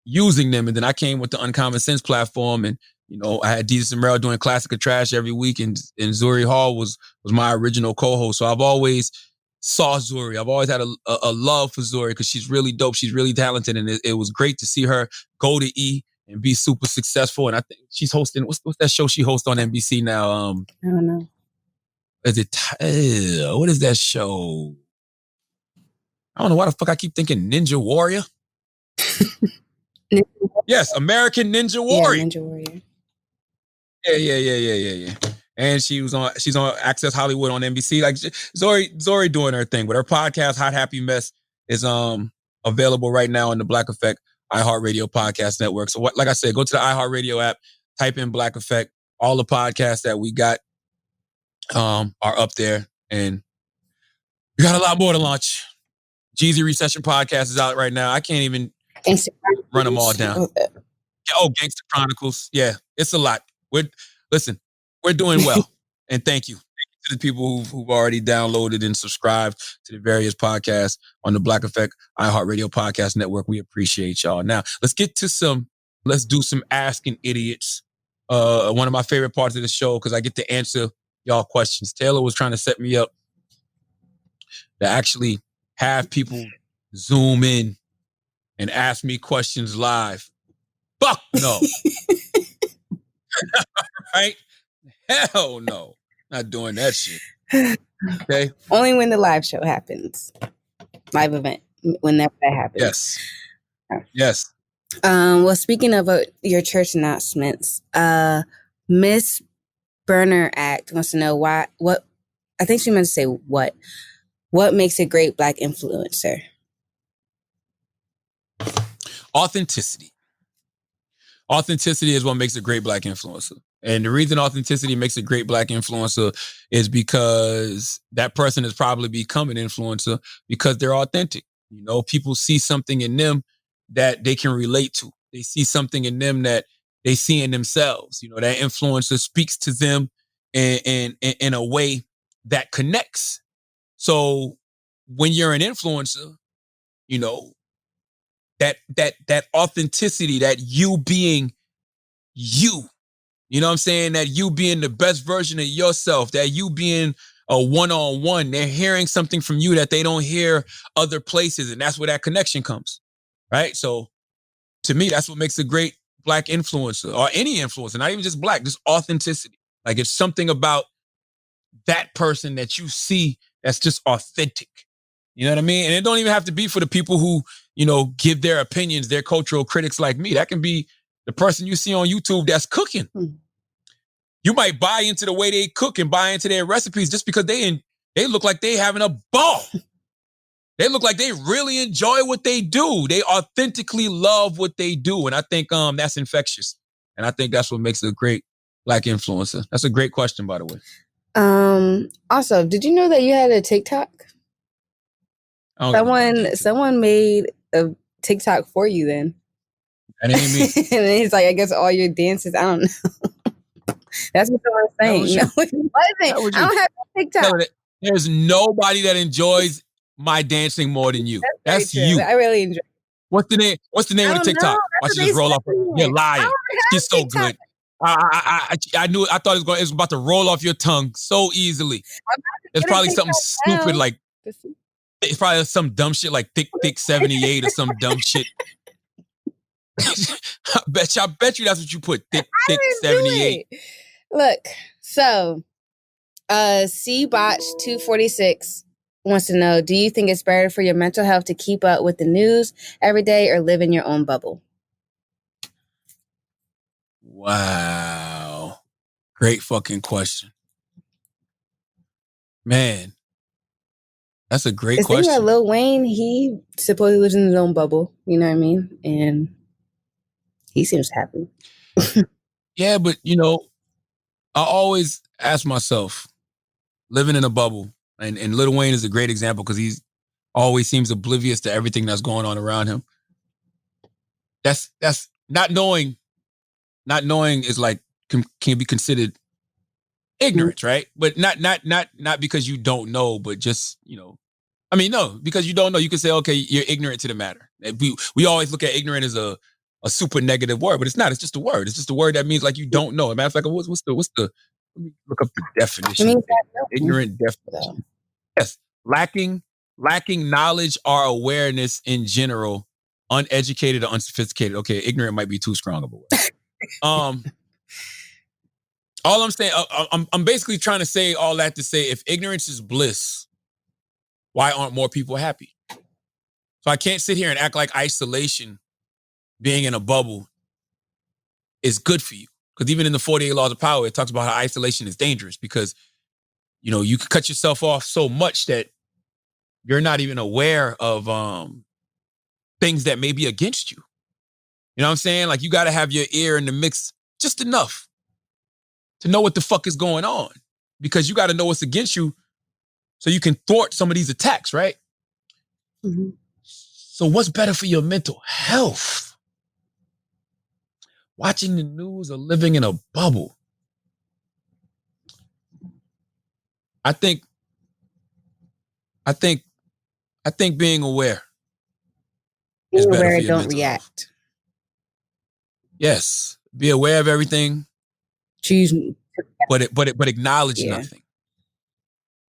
using them. And then I came with the Uncommon Sense platform, and, you know, I had Jesus and Mero doing Classic or Trash every week, and Zori Hall was my original co-host. So I've always saw Zori. I've always had a love for Zori because she's really dope. She's really talented, and it was great to see her go to E and be super successful. And I think she's hosting, what's that show she hosts on NBC now? I don't know. Is it, what is that show? I don't know why the fuck I keep thinking Ninja Warrior. Yes, American Ninja Warrior. Yeah, Ninja Warrior. Yeah. And she's on Access Hollywood on NBC. Like Zori doing her thing. But her podcast, Hot Happy Mess, is available right now on the Black Effect iHeartRadio podcast network. So like I said, go to the iHeartRadio app, type in Black Effect. All the podcasts that we got are up there, and we got a lot more to launch. Jeezy Recession podcast is out right now. I can't even run them all down. Oh, Gangster Chronicles. Yeah, it's a lot. We're doing well. And thank you. Thank you to the people who've already downloaded and subscribed to the various podcasts on the Black Effect iHeartRadio podcast network. We appreciate y'all. Now, let's do some Asking Idiots. One of my favorite parts of the show, because I get to answer y'all questions. Taylor was trying to set me up to actually have people Zoom in and ask me questions live. Fuck no. Right? Hell no. Not doing that shit. Okay? Only when the live show happens. Live event. Whenever that happens. Yes. Well, speaking of your church announcements, Miss Burner Act wants to know what I think she meant to say what makes a great Black influencer? Authenticity. Authenticity is what makes a great Black influencer. And the reason authenticity makes a great Black influencer is because that person has probably become an influencer because they're authentic. You know, people see something in them that they can relate to. They see something in them that they see in themselves. You know, that influencer speaks to them in a way that connects. So when you're an influencer, you know, that authenticity, that you being you know what I'm saying? That you being the best version of yourself, that you being a one-on-one, they're hearing something from you that they don't hear other places. And that's where that connection comes, right? So to me, that's what makes a great Black influencer, or any influencer, not even just Black, just authenticity. Like it's something about that person that you see that's just authentic. You know what I mean? And it don't even have to be for the people who, you know, give their opinions, their cultural critics like me. That can be the person you see on YouTube that's cooking. You might buy into the way they cook and buy into their recipes just because they look like they having a ball. They look like they really enjoy what they do. They authentically love what they do. And I think that's infectious. And I think that's what makes a great Black influencer. That's a great question, by the way. Also, did you know that you had a TikTok? Someone made a TikTok for you then. That ain't me. And then he's like, I guess all your dances, I don't know. That's what someone's saying. No, it wasn't. I don't have a TikTok. No, there's nobody that enjoys my dancing more than you. That's you. I really enjoy it. What's the name of the TikTok? Watch you just roll off. You're lying. She's so good. I knew it. I thought it was about to roll off your tongue so easily. It's probably something stupid like, it's probably some dumb shit like Thick 78 or some dumb shit. I bet you that's what you put. Thick 78. Look, so C-Botch 246 wants to know, do you think it's better for your mental health to keep up with the news every day or live in your own bubble? Wow. Great fucking question. Man. That's a great question. The thing about Lil Wayne, he supposedly lives in his own bubble. You know what I mean? And he seems happy. Yeah, but you know, I always ask myself, living in a bubble, and Lil Wayne is a great example because he's always seems oblivious to everything that's going on around him. That's not knowing. Not knowing is like can be considered ignorance, right? But not because you don't know, but just, you know, I mean, no, because you don't know, you can say, okay, you're ignorant to the matter. We always look at ignorant as a super negative word, but it's not. It's just a word. It's just a word that means like you don't know. As a matter of fact, what's the? Let me look up the definition. Ignorant definition. Yes, lacking knowledge or awareness in general, uneducated or unsophisticated. Okay, ignorant might be too strong of a word. All I'm saying, I'm basically trying to say all that to say, if ignorance is bliss, why aren't more people happy? So I can't sit here and act like isolation, being in a bubble, is good for you. Because even in the 48 Laws of Power, it talks about how isolation is dangerous because, you know, you can cut yourself off so much that you're not even aware of things that may be against you. You know what I'm saying? Like, you got to have your ear in the mix just enough to know what the fuck is going on, because you got to know what's against you so you can thwart some of these attacks, right? Mm-hmm. So what's better for your mental health? Watching the news or living in a bubble? I think being aware is better for your don't mental react. health. Yes, be aware of everything. Choose, but acknowledge nothing.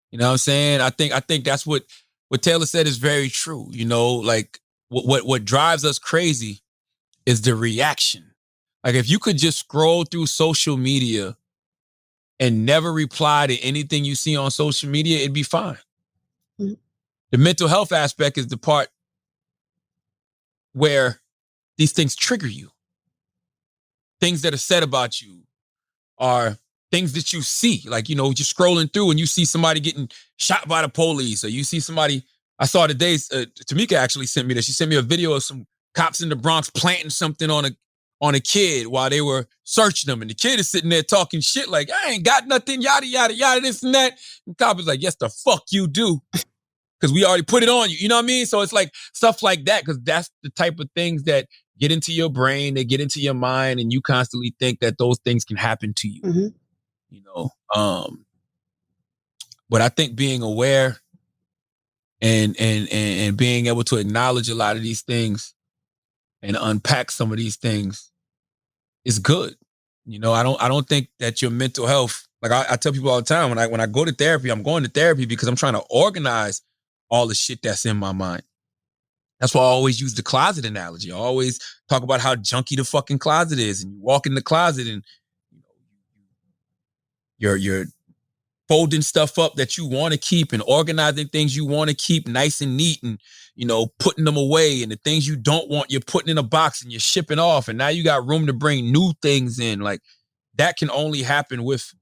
You know what I'm saying? I think that's what Taylor said is very true. You know, like what drives us crazy is the reaction. Like, if you could just scroll through social media and never reply to anything you see on social media, it'd be fine. Mm-hmm. The mental health aspect is the part where these things trigger you. Things that are said about you are things that you see, like, you know, just scrolling through and you see somebody getting shot by the police, or you see somebody. I saw today, Tamika actually sent me that. She sent me a video of some cops in the Bronx planting something on a kid while they were searching them, and the kid is sitting there talking shit like, I ain't got nothing, yada yada yada, this and that. And the cop is like, yes, the fuck you do, because we already put it on you. You know what I mean? So it's like stuff like that, because that's the type of things that get into your brain, they get into your mind, and you constantly think that those things can happen to you. Mm-hmm. You know, but I think being aware and being able to acknowledge a lot of these things and unpack some of these things is good. You know, I don't think that your mental health, like I tell people all the time, when I go to therapy, I'm going to therapy because I'm trying to organize all the shit that's in my mind. That's why I always use the closet analogy. I always talk about how junky the fucking closet is, and you walk in the closet and you're folding stuff up that you want to keep and organizing things you want to keep nice and neat, and, you know, putting them away, and the things you don't want, you're putting in a box and you're shipping off. And now you got room to bring new things in. Like, that can only happen with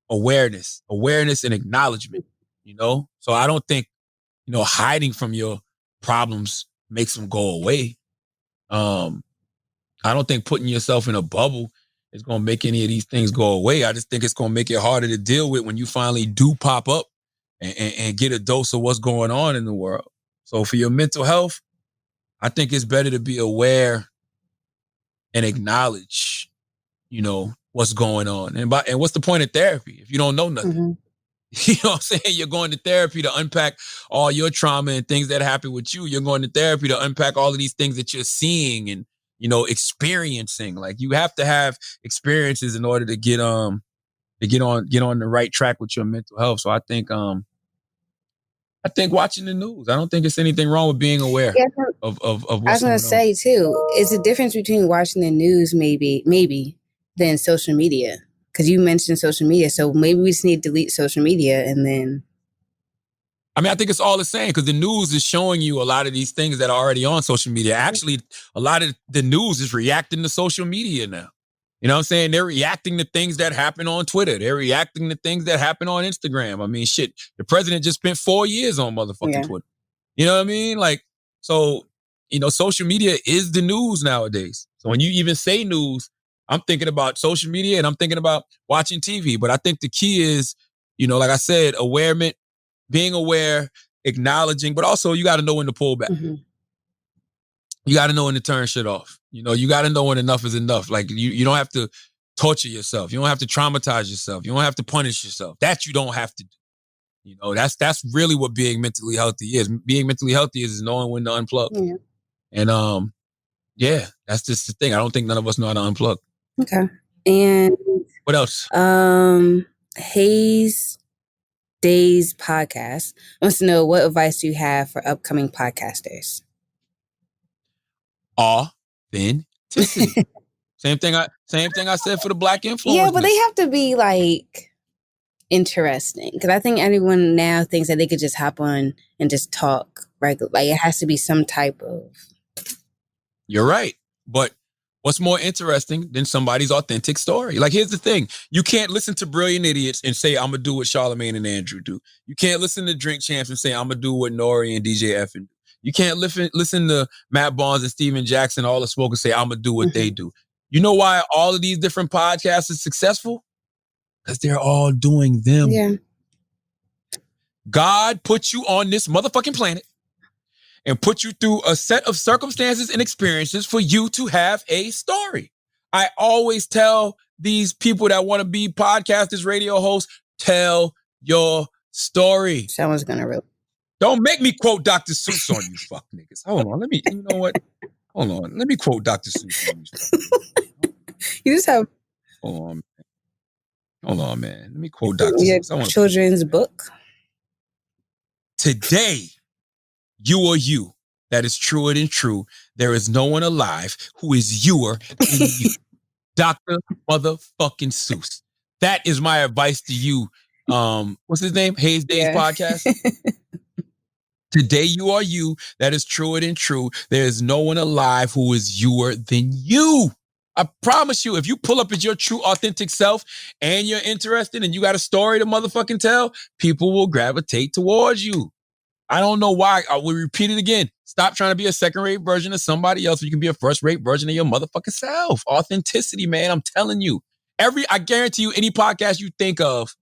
awareness and acknowledgement, you know? So I don't think, you know, hiding from your problems makes them go away. I don't think putting yourself in a bubble is going to make any of these things go away. I just think it's going to make it harder to deal with when you finally do pop up and get a dose of what's going on in the world. So for your mental health, I think it's better to be aware and acknowledge, you know, what's going on. And what's the point of therapy if you don't know nothing? Mm-hmm. You know what I'm saying? You're going to therapy to unpack all your trauma and things that happen with you. You're going to therapy to unpack all of these things that you're seeing and, you know, experiencing. Like, you have to have experiences in order to get on the right track with your mental health. So I think watching the news, I don't think it's anything wrong with being aware of what's going on. I was going to say too, it's a difference between watching the news maybe than social media. Because you mentioned social media, so maybe we just need to delete social media and then. I mean, I think it's all the same, because the news is showing you a lot of these things that are already on social media. Actually, a lot of the news is reacting to social media now. You know what I'm saying? They're reacting to things that happen on Twitter. They're reacting to things that happen on Instagram. I mean, shit, the president just spent 4 years on motherfucking Twitter. You know what I mean? Like, so, you know, social media is the news nowadays. So when you even say news, I'm thinking about social media and I'm thinking about watching TV. But I think the key is, you know, like I said, being aware, acknowledging, but also you got to know when to pull back. Mm-hmm. You got to know when to turn shit off. You know, you got to know when enough is enough. Like you don't have to torture yourself. You don't have to traumatize yourself. You don't have to punish yourself. That you don't have to do. You know, that's really what being mentally healthy is. Being mentally healthy is knowing when to unplug. Yeah. And yeah, that's just the thing. I don't think none of us know how to unplug. Okay. And what else? Hayes Days Podcast wants to know, what advice do you have for upcoming podcasters? Authenticity. Same thing I said for the Black influencers. Yeah, but they have to be like interesting, because I think everyone now thinks that they could just hop on and just talk regular. Like it has to be some type of. You're right, but what's more interesting than somebody's authentic story? Like, here's the thing: you can't listen to Brilliant Idiots and say I'm gonna do what Charlamagne and Andrew do. You can't listen to Drink Champs and say I'm gonna do what Nori and DJ F do. You can't listen to Matt Barnes and Steven Jackson, all the smoke, and say I'm gonna do what they do. You know why all of these different podcasts are successful? Because they're all doing them. Yeah. God put you on this motherfucking planet and put you through a set of circumstances and experiences for you to have a story. I always tell these people that want to be podcasters, radio hosts, tell your story. Someone's gonna really. Don't make me quote Dr. Seuss on you, fuck niggas. Hold on, you know what? Hold on, let me quote Dr. Seuss on you. You just have. Hold on, man. Let me quote Dr. Seuss. Children's book. Today, you are you. That is truer than true. There is no one alive who is youer than you. Dr. motherfucking Seuss. That is my advice to you. What's his name? Hayes Days Podcast. Today you are you. That is truer than true. There is no one alive who is youer than you. I promise you, if you pull up as your true, authentic self and you're interested and you got a story to motherfucking tell, people will gravitate towards you. I don't know why. I will repeat it again. Stop trying to be a second-rate version of somebody else. You can be a first-rate version of your motherfucking self. Authenticity, man. I'm telling you. I guarantee you, any podcast you think of,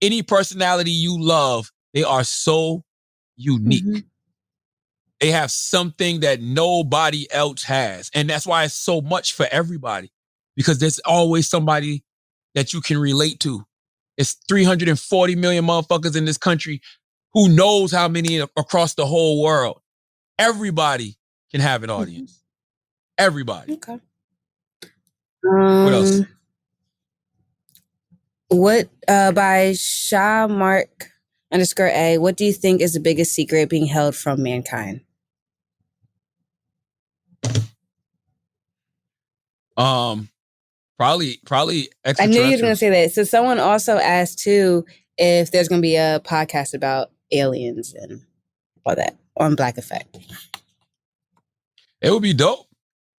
any personality you love, they are so unique. Mm-hmm. They have something that nobody else has. And that's why it's so much for everybody, because there's always somebody that you can relate to. It's 340 million motherfuckers in this country. Who knows how many across the whole world? Everybody can have an audience. Everybody. Okay. What else? What by Shah_Mark_A, what do you think is the biggest secret being held from mankind? Probably I knew you were going to say that. So someone also asked too if there's going to be a podcast about aliens and all that on Black Effect. It would be dope.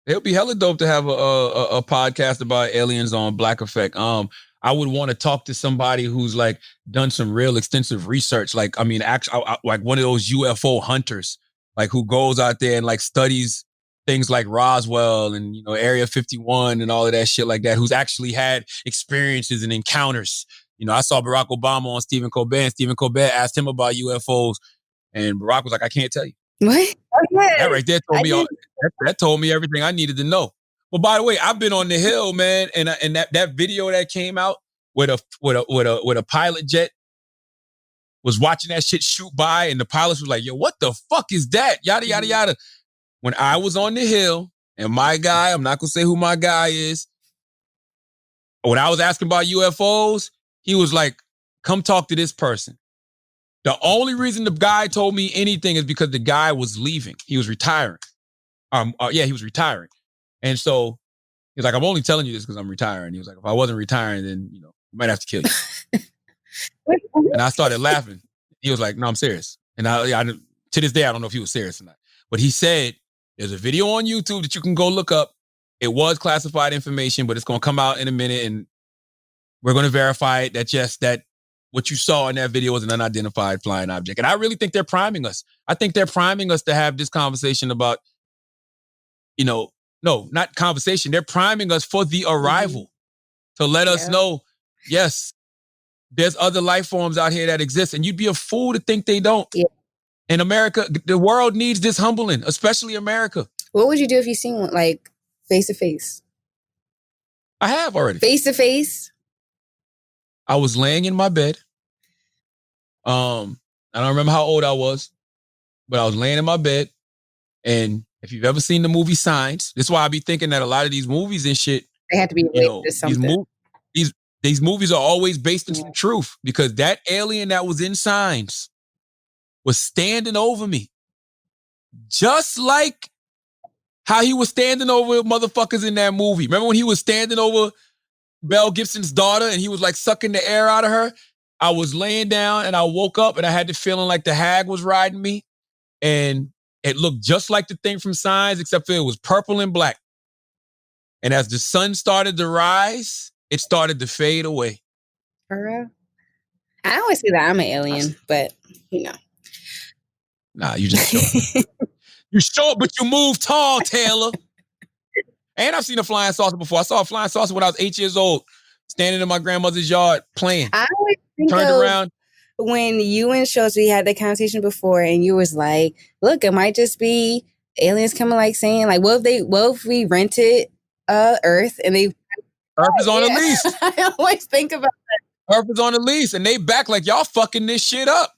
It would be hella dope to have a podcast about aliens on Black Effect. I would want to talk to somebody who's like done some real extensive research. Like, I mean, actually, like one of those UFO hunters, like who goes out there and like studies things like Roswell and, you know, Area 51 and all of that shit like that, who's actually had experiences and encounters. You know, I saw Barack Obama on Stephen Colbert, and Stephen Colbert asked him about UFOs, and Barack was like, I can't tell you. What? Okay. That right there told me that told me everything I needed to know. Well, by the way, I've been on the Hill, man, and that video that came out with a pilot jet was watching that shit shoot by, and the pilots was like, yo, what the fuck is that? Yada, yada, yada. When I was on the Hill, and my guy, I'm not going to say who my guy is, when I was asking about UFOs, he was like, come talk to this person. The only reason the guy told me anything is because the guy was leaving. He was retiring. He was retiring. And so he was like, I'm only telling you this because I'm retiring. He was like, if I wasn't retiring, then, you know, I might have to kill you. And I started laughing. He was like, no, I'm serious. And I to this day, I don't know if he was serious or not. But he said, there's a video on YouTube that you can go look up. It was classified information, but it's going to come out in a minute, and we're going to verify it that, yes, that what you saw in that video was an unidentified flying object. And I really think they're priming us. I think they're priming us to have this conversation about, you know, no, not conversation. They're priming us for the arrival to let us know, yes, there's other life forms out here that exist. And you'd be a fool to think they don't. Yeah. And America, the world needs this humbling, especially America. What would you do if you seen one, like, face to face? I have already. Face to face? I was laying in my bed. I don't remember how old I was, but I was laying in my bed. And if you've ever seen the movie Signs, that's why I be thinking that a lot of these movies and shit, they have to be related to something. These movies are always based in some truth, because that alien that was in Signs was standing over me. Just like how he was standing over motherfuckers in that movie. Remember when he was standing over Mel Gibson's daughter and he was like sucking the air out of her? I was laying down and I woke up and I had the feeling like the hag was riding me. And it looked just like the thing from Signs, except for it was purple and black. And as the sun started to rise, it started to fade away. For real? I always say that I'm an alien, but you know. Nah, you just short. You short, but you move tall, Taylor. And I've seen a flying saucer before. I saw a flying saucer when I was 8 years old, standing in my grandmother's yard playing. I always think turned around. When you and Schultz, we had that conversation before, and you was like, look, it might just be aliens coming, like saying, like, what if we rented Earth and they Earth is on a lease. I always think about that. Earth is on a lease, and they back like, y'all fucking this shit up.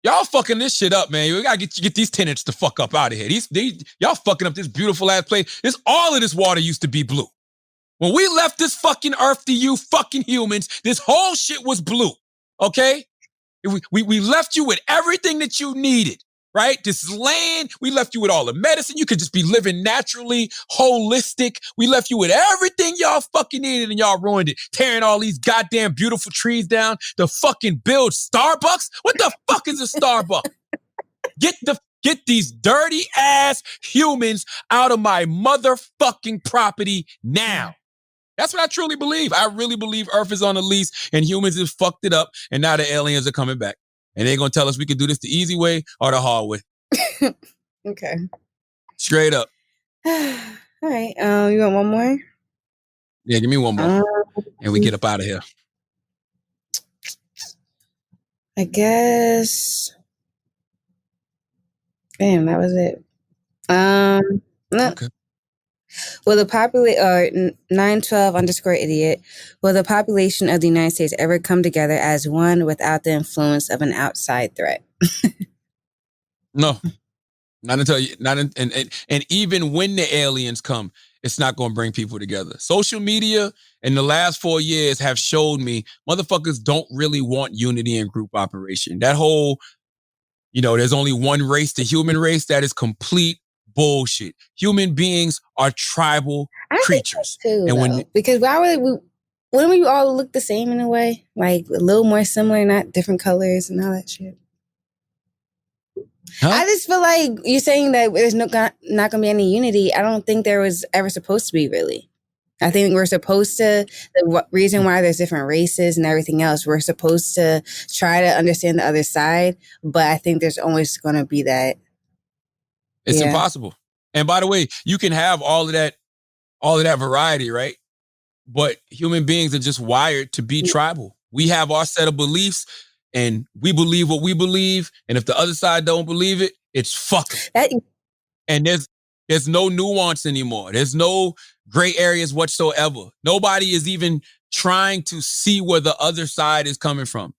Y'all fucking this shit up, man. We gotta get these tenants the fuck up out of here. Y'all fucking up this beautiful ass place. All of this water used to be blue. When we left this fucking earth to you fucking humans, this whole shit was blue. Okay? We left you with everything that you needed, right? This land, we left you with all the medicine. You could just be living naturally, holistic. We left you with everything y'all fucking needed and y'all ruined it. Tearing all these goddamn beautiful trees down to fucking build Starbucks. What the fuck is a Starbucks? Get these dirty ass humans out of my motherfucking property now. That's what I truly believe. I really believe Earth is on a lease and humans have fucked it up, and now the aliens are coming back. And they're going to tell us we can do this the easy way or the hard way. Okay. Straight up. All right. You want one more? Yeah, give me one more. And we get up out of here. I guess. Damn, that was it. No. Okay. Will the 912_idiot, will the population of the United States ever come together as one without the influence of an outside threat? No. And even when the aliens come, it's not going to bring people together. Social media in the last 4 years have showed me motherfuckers don't really want unity and group operation. That whole, there's only one race, the human race, that is complete bullshit. Human beings are tribal creatures. Too, and because wouldn't we all look the same in a way? Like a little more similar, not different colors and all that shit. Huh? I just feel like you're saying that there's not going to be any unity. I don't think there was ever supposed to be, really. I think we're supposed to, the reason why there's different races and everything else, we're supposed to try to understand the other side, but I think there's always going to be that. It's impossible. And by the way, you can have all of that variety, right? But human beings are just wired to be tribal. We have our set of beliefs and we believe what we believe. And if the other side don't believe it, it's fuck 'em. And there's no nuance anymore. There's no gray areas whatsoever. Nobody is even trying to see where the other side is coming from.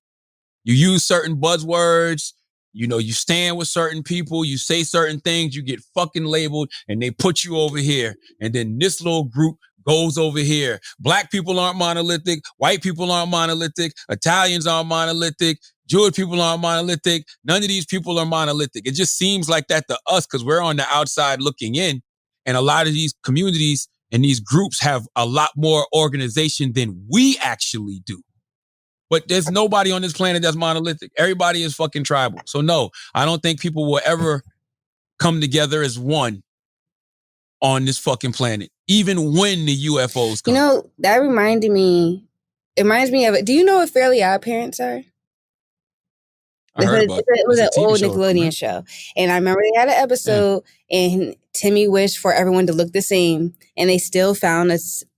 You use certain buzzwords. You stand with certain people, you say certain things, you get fucking labeled, and they put you over here. And then this little group goes over here. Black people aren't monolithic. White people aren't monolithic. Italians aren't monolithic. Jewish people aren't monolithic. None of these people are monolithic. It just seems like that to us because we're on the outside looking in. And a lot of these communities and these groups have a lot more organization than we actually do. But there's nobody on this planet that's monolithic. Everybody is fucking tribal. So no, I don't think people will ever come together as one on this fucking planet, even when the UFOs come. That reminds me of it. Do you know what Fairly Odd Parents are? I heard about it. It was an old Nickelodeon show. And I remember they had an episode and Timmy wished for everyone to look the same and they still found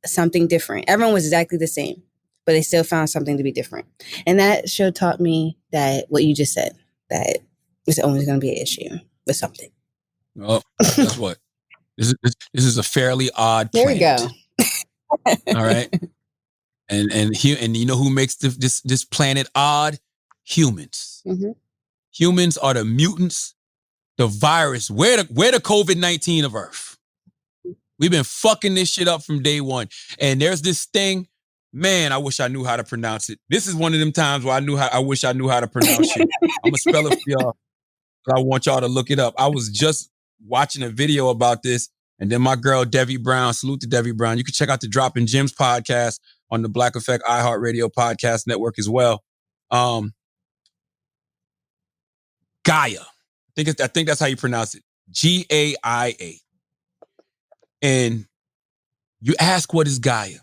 something different. Everyone was exactly the same, but they still found something to be different. And that show taught me that what you just said, that It's always going to be an issue with something. Well, guess what? This is a fairly odd There we planet. go. All right. And you know who makes this planet odd? Humans. Mm-hmm. Humans are the mutants, the virus. We're the COVID-19 of Earth. We've been fucking this shit up from day one. And there's this thing, man, I wish I knew how to pronounce it. This is one of them times where I wish I knew how to pronounce shit. I'm gonna spell it for y'all. I want y'all to look it up. I was just watching a video about this, and then my girl Debbie Brown, salute to Debbie Brown. You can check out the Dropping Gems podcast on the Black Effect iHeartRadio podcast network as well. Gaia. I think that's how you pronounce it. Gaia. And you ask, what is Gaia?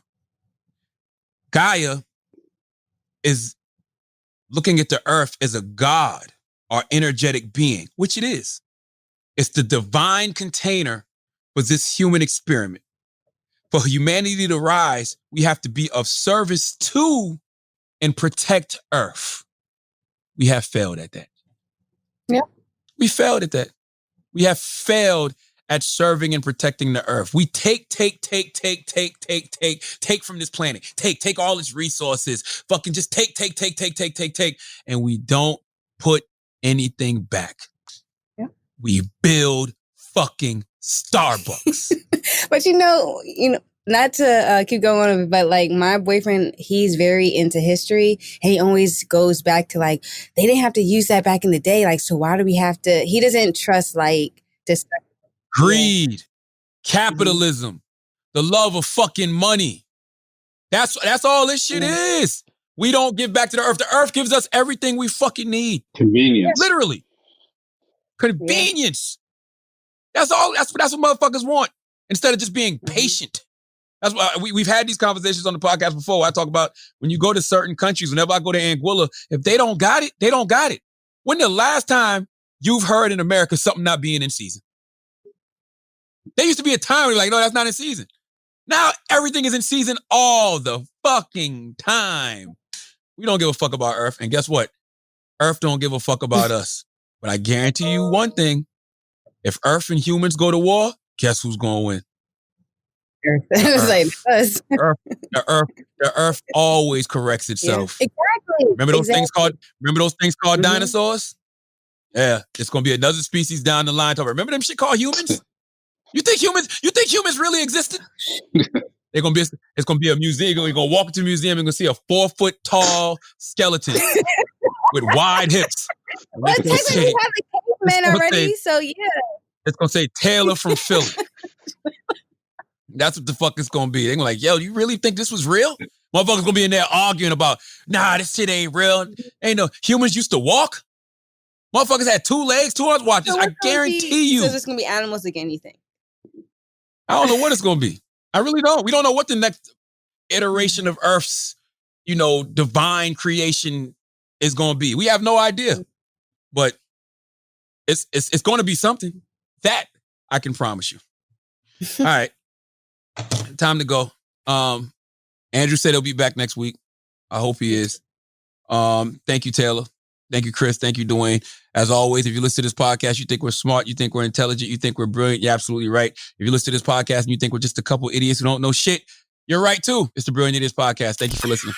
Gaia is looking at the earth as a god or energetic being, which it is. It's the divine container for this human experiment. For humanity to rise, we have to be of service to and protect Earth. We have failed at that. Yeah. We failed at that. We have failed at serving and protecting the Earth. We take from this planet. Take all its resources. Fucking just take. And we don't put anything back. Yeah. We build fucking Starbucks. But you know, not to keep going on, but like my boyfriend, he's very into history, and he always goes back to like, they didn't have to use that back in the day. Like, so why do we have to? He doesn't trust like this. Greed, capitalism, the love of fucking money. That's all this shit is. We don't give back to the earth. The earth gives us everything we fucking need. Convenience. Literally. Convenience. That's all. That's what motherfuckers want. Instead of just being patient. That's why we've had these conversations on the podcast before. I talk about when you go to certain countries, whenever I go to Anguilla, if they don't got it, they don't got it. When the last time you've heard in America something not being in season? There used to be a time where you're like, no, that's not in season. Now everything is in season all the fucking time. We don't give a fuck about Earth. And guess what? Earth don't give a fuck about us. But I guarantee you one thing. If Earth and humans go to war, guess who's going to win? Earth. The Earth always corrects itself. Yeah. Exactly. Remember those things called Mm-hmm. dinosaurs? Yeah, it's gonna be another species down the line. Remember them shit called humans? You think humans really existed? It's gonna be a museum. You're gonna walk into a museum and gonna see a 4-foot tall skeleton with wide hips. Well, technically we have a caveman already, so yeah. It's gonna say Taylor from Philly. That's what the fuck it's gonna be. They're gonna like, yo, you really think this was real? Motherfuckers gonna be in there arguing about, nah, this shit ain't real. Ain't no humans used to walk. Motherfuckers had 2 legs, 2 arms. Watch this. I guarantee you. So it's gonna be animals again, you think? I don't know what it's gonna be. I really don't. We don't know what the next iteration of Earth's, divine creation is gonna be. We have no idea. But it's gonna be something. That I can promise you. All right. Time to go. Andrew said he'll be back next week. I hope he is. Thank you, Taylor. Thank you, Chris. Thank you, Dwayne. As always, if you listen to this podcast, you think we're smart, you think we're intelligent, you think we're brilliant, you're absolutely right. If you listen to this podcast and you think we're just a couple idiots who don't know shit, you're right too. It's the Brilliant Idiots Podcast. Thank you for listening.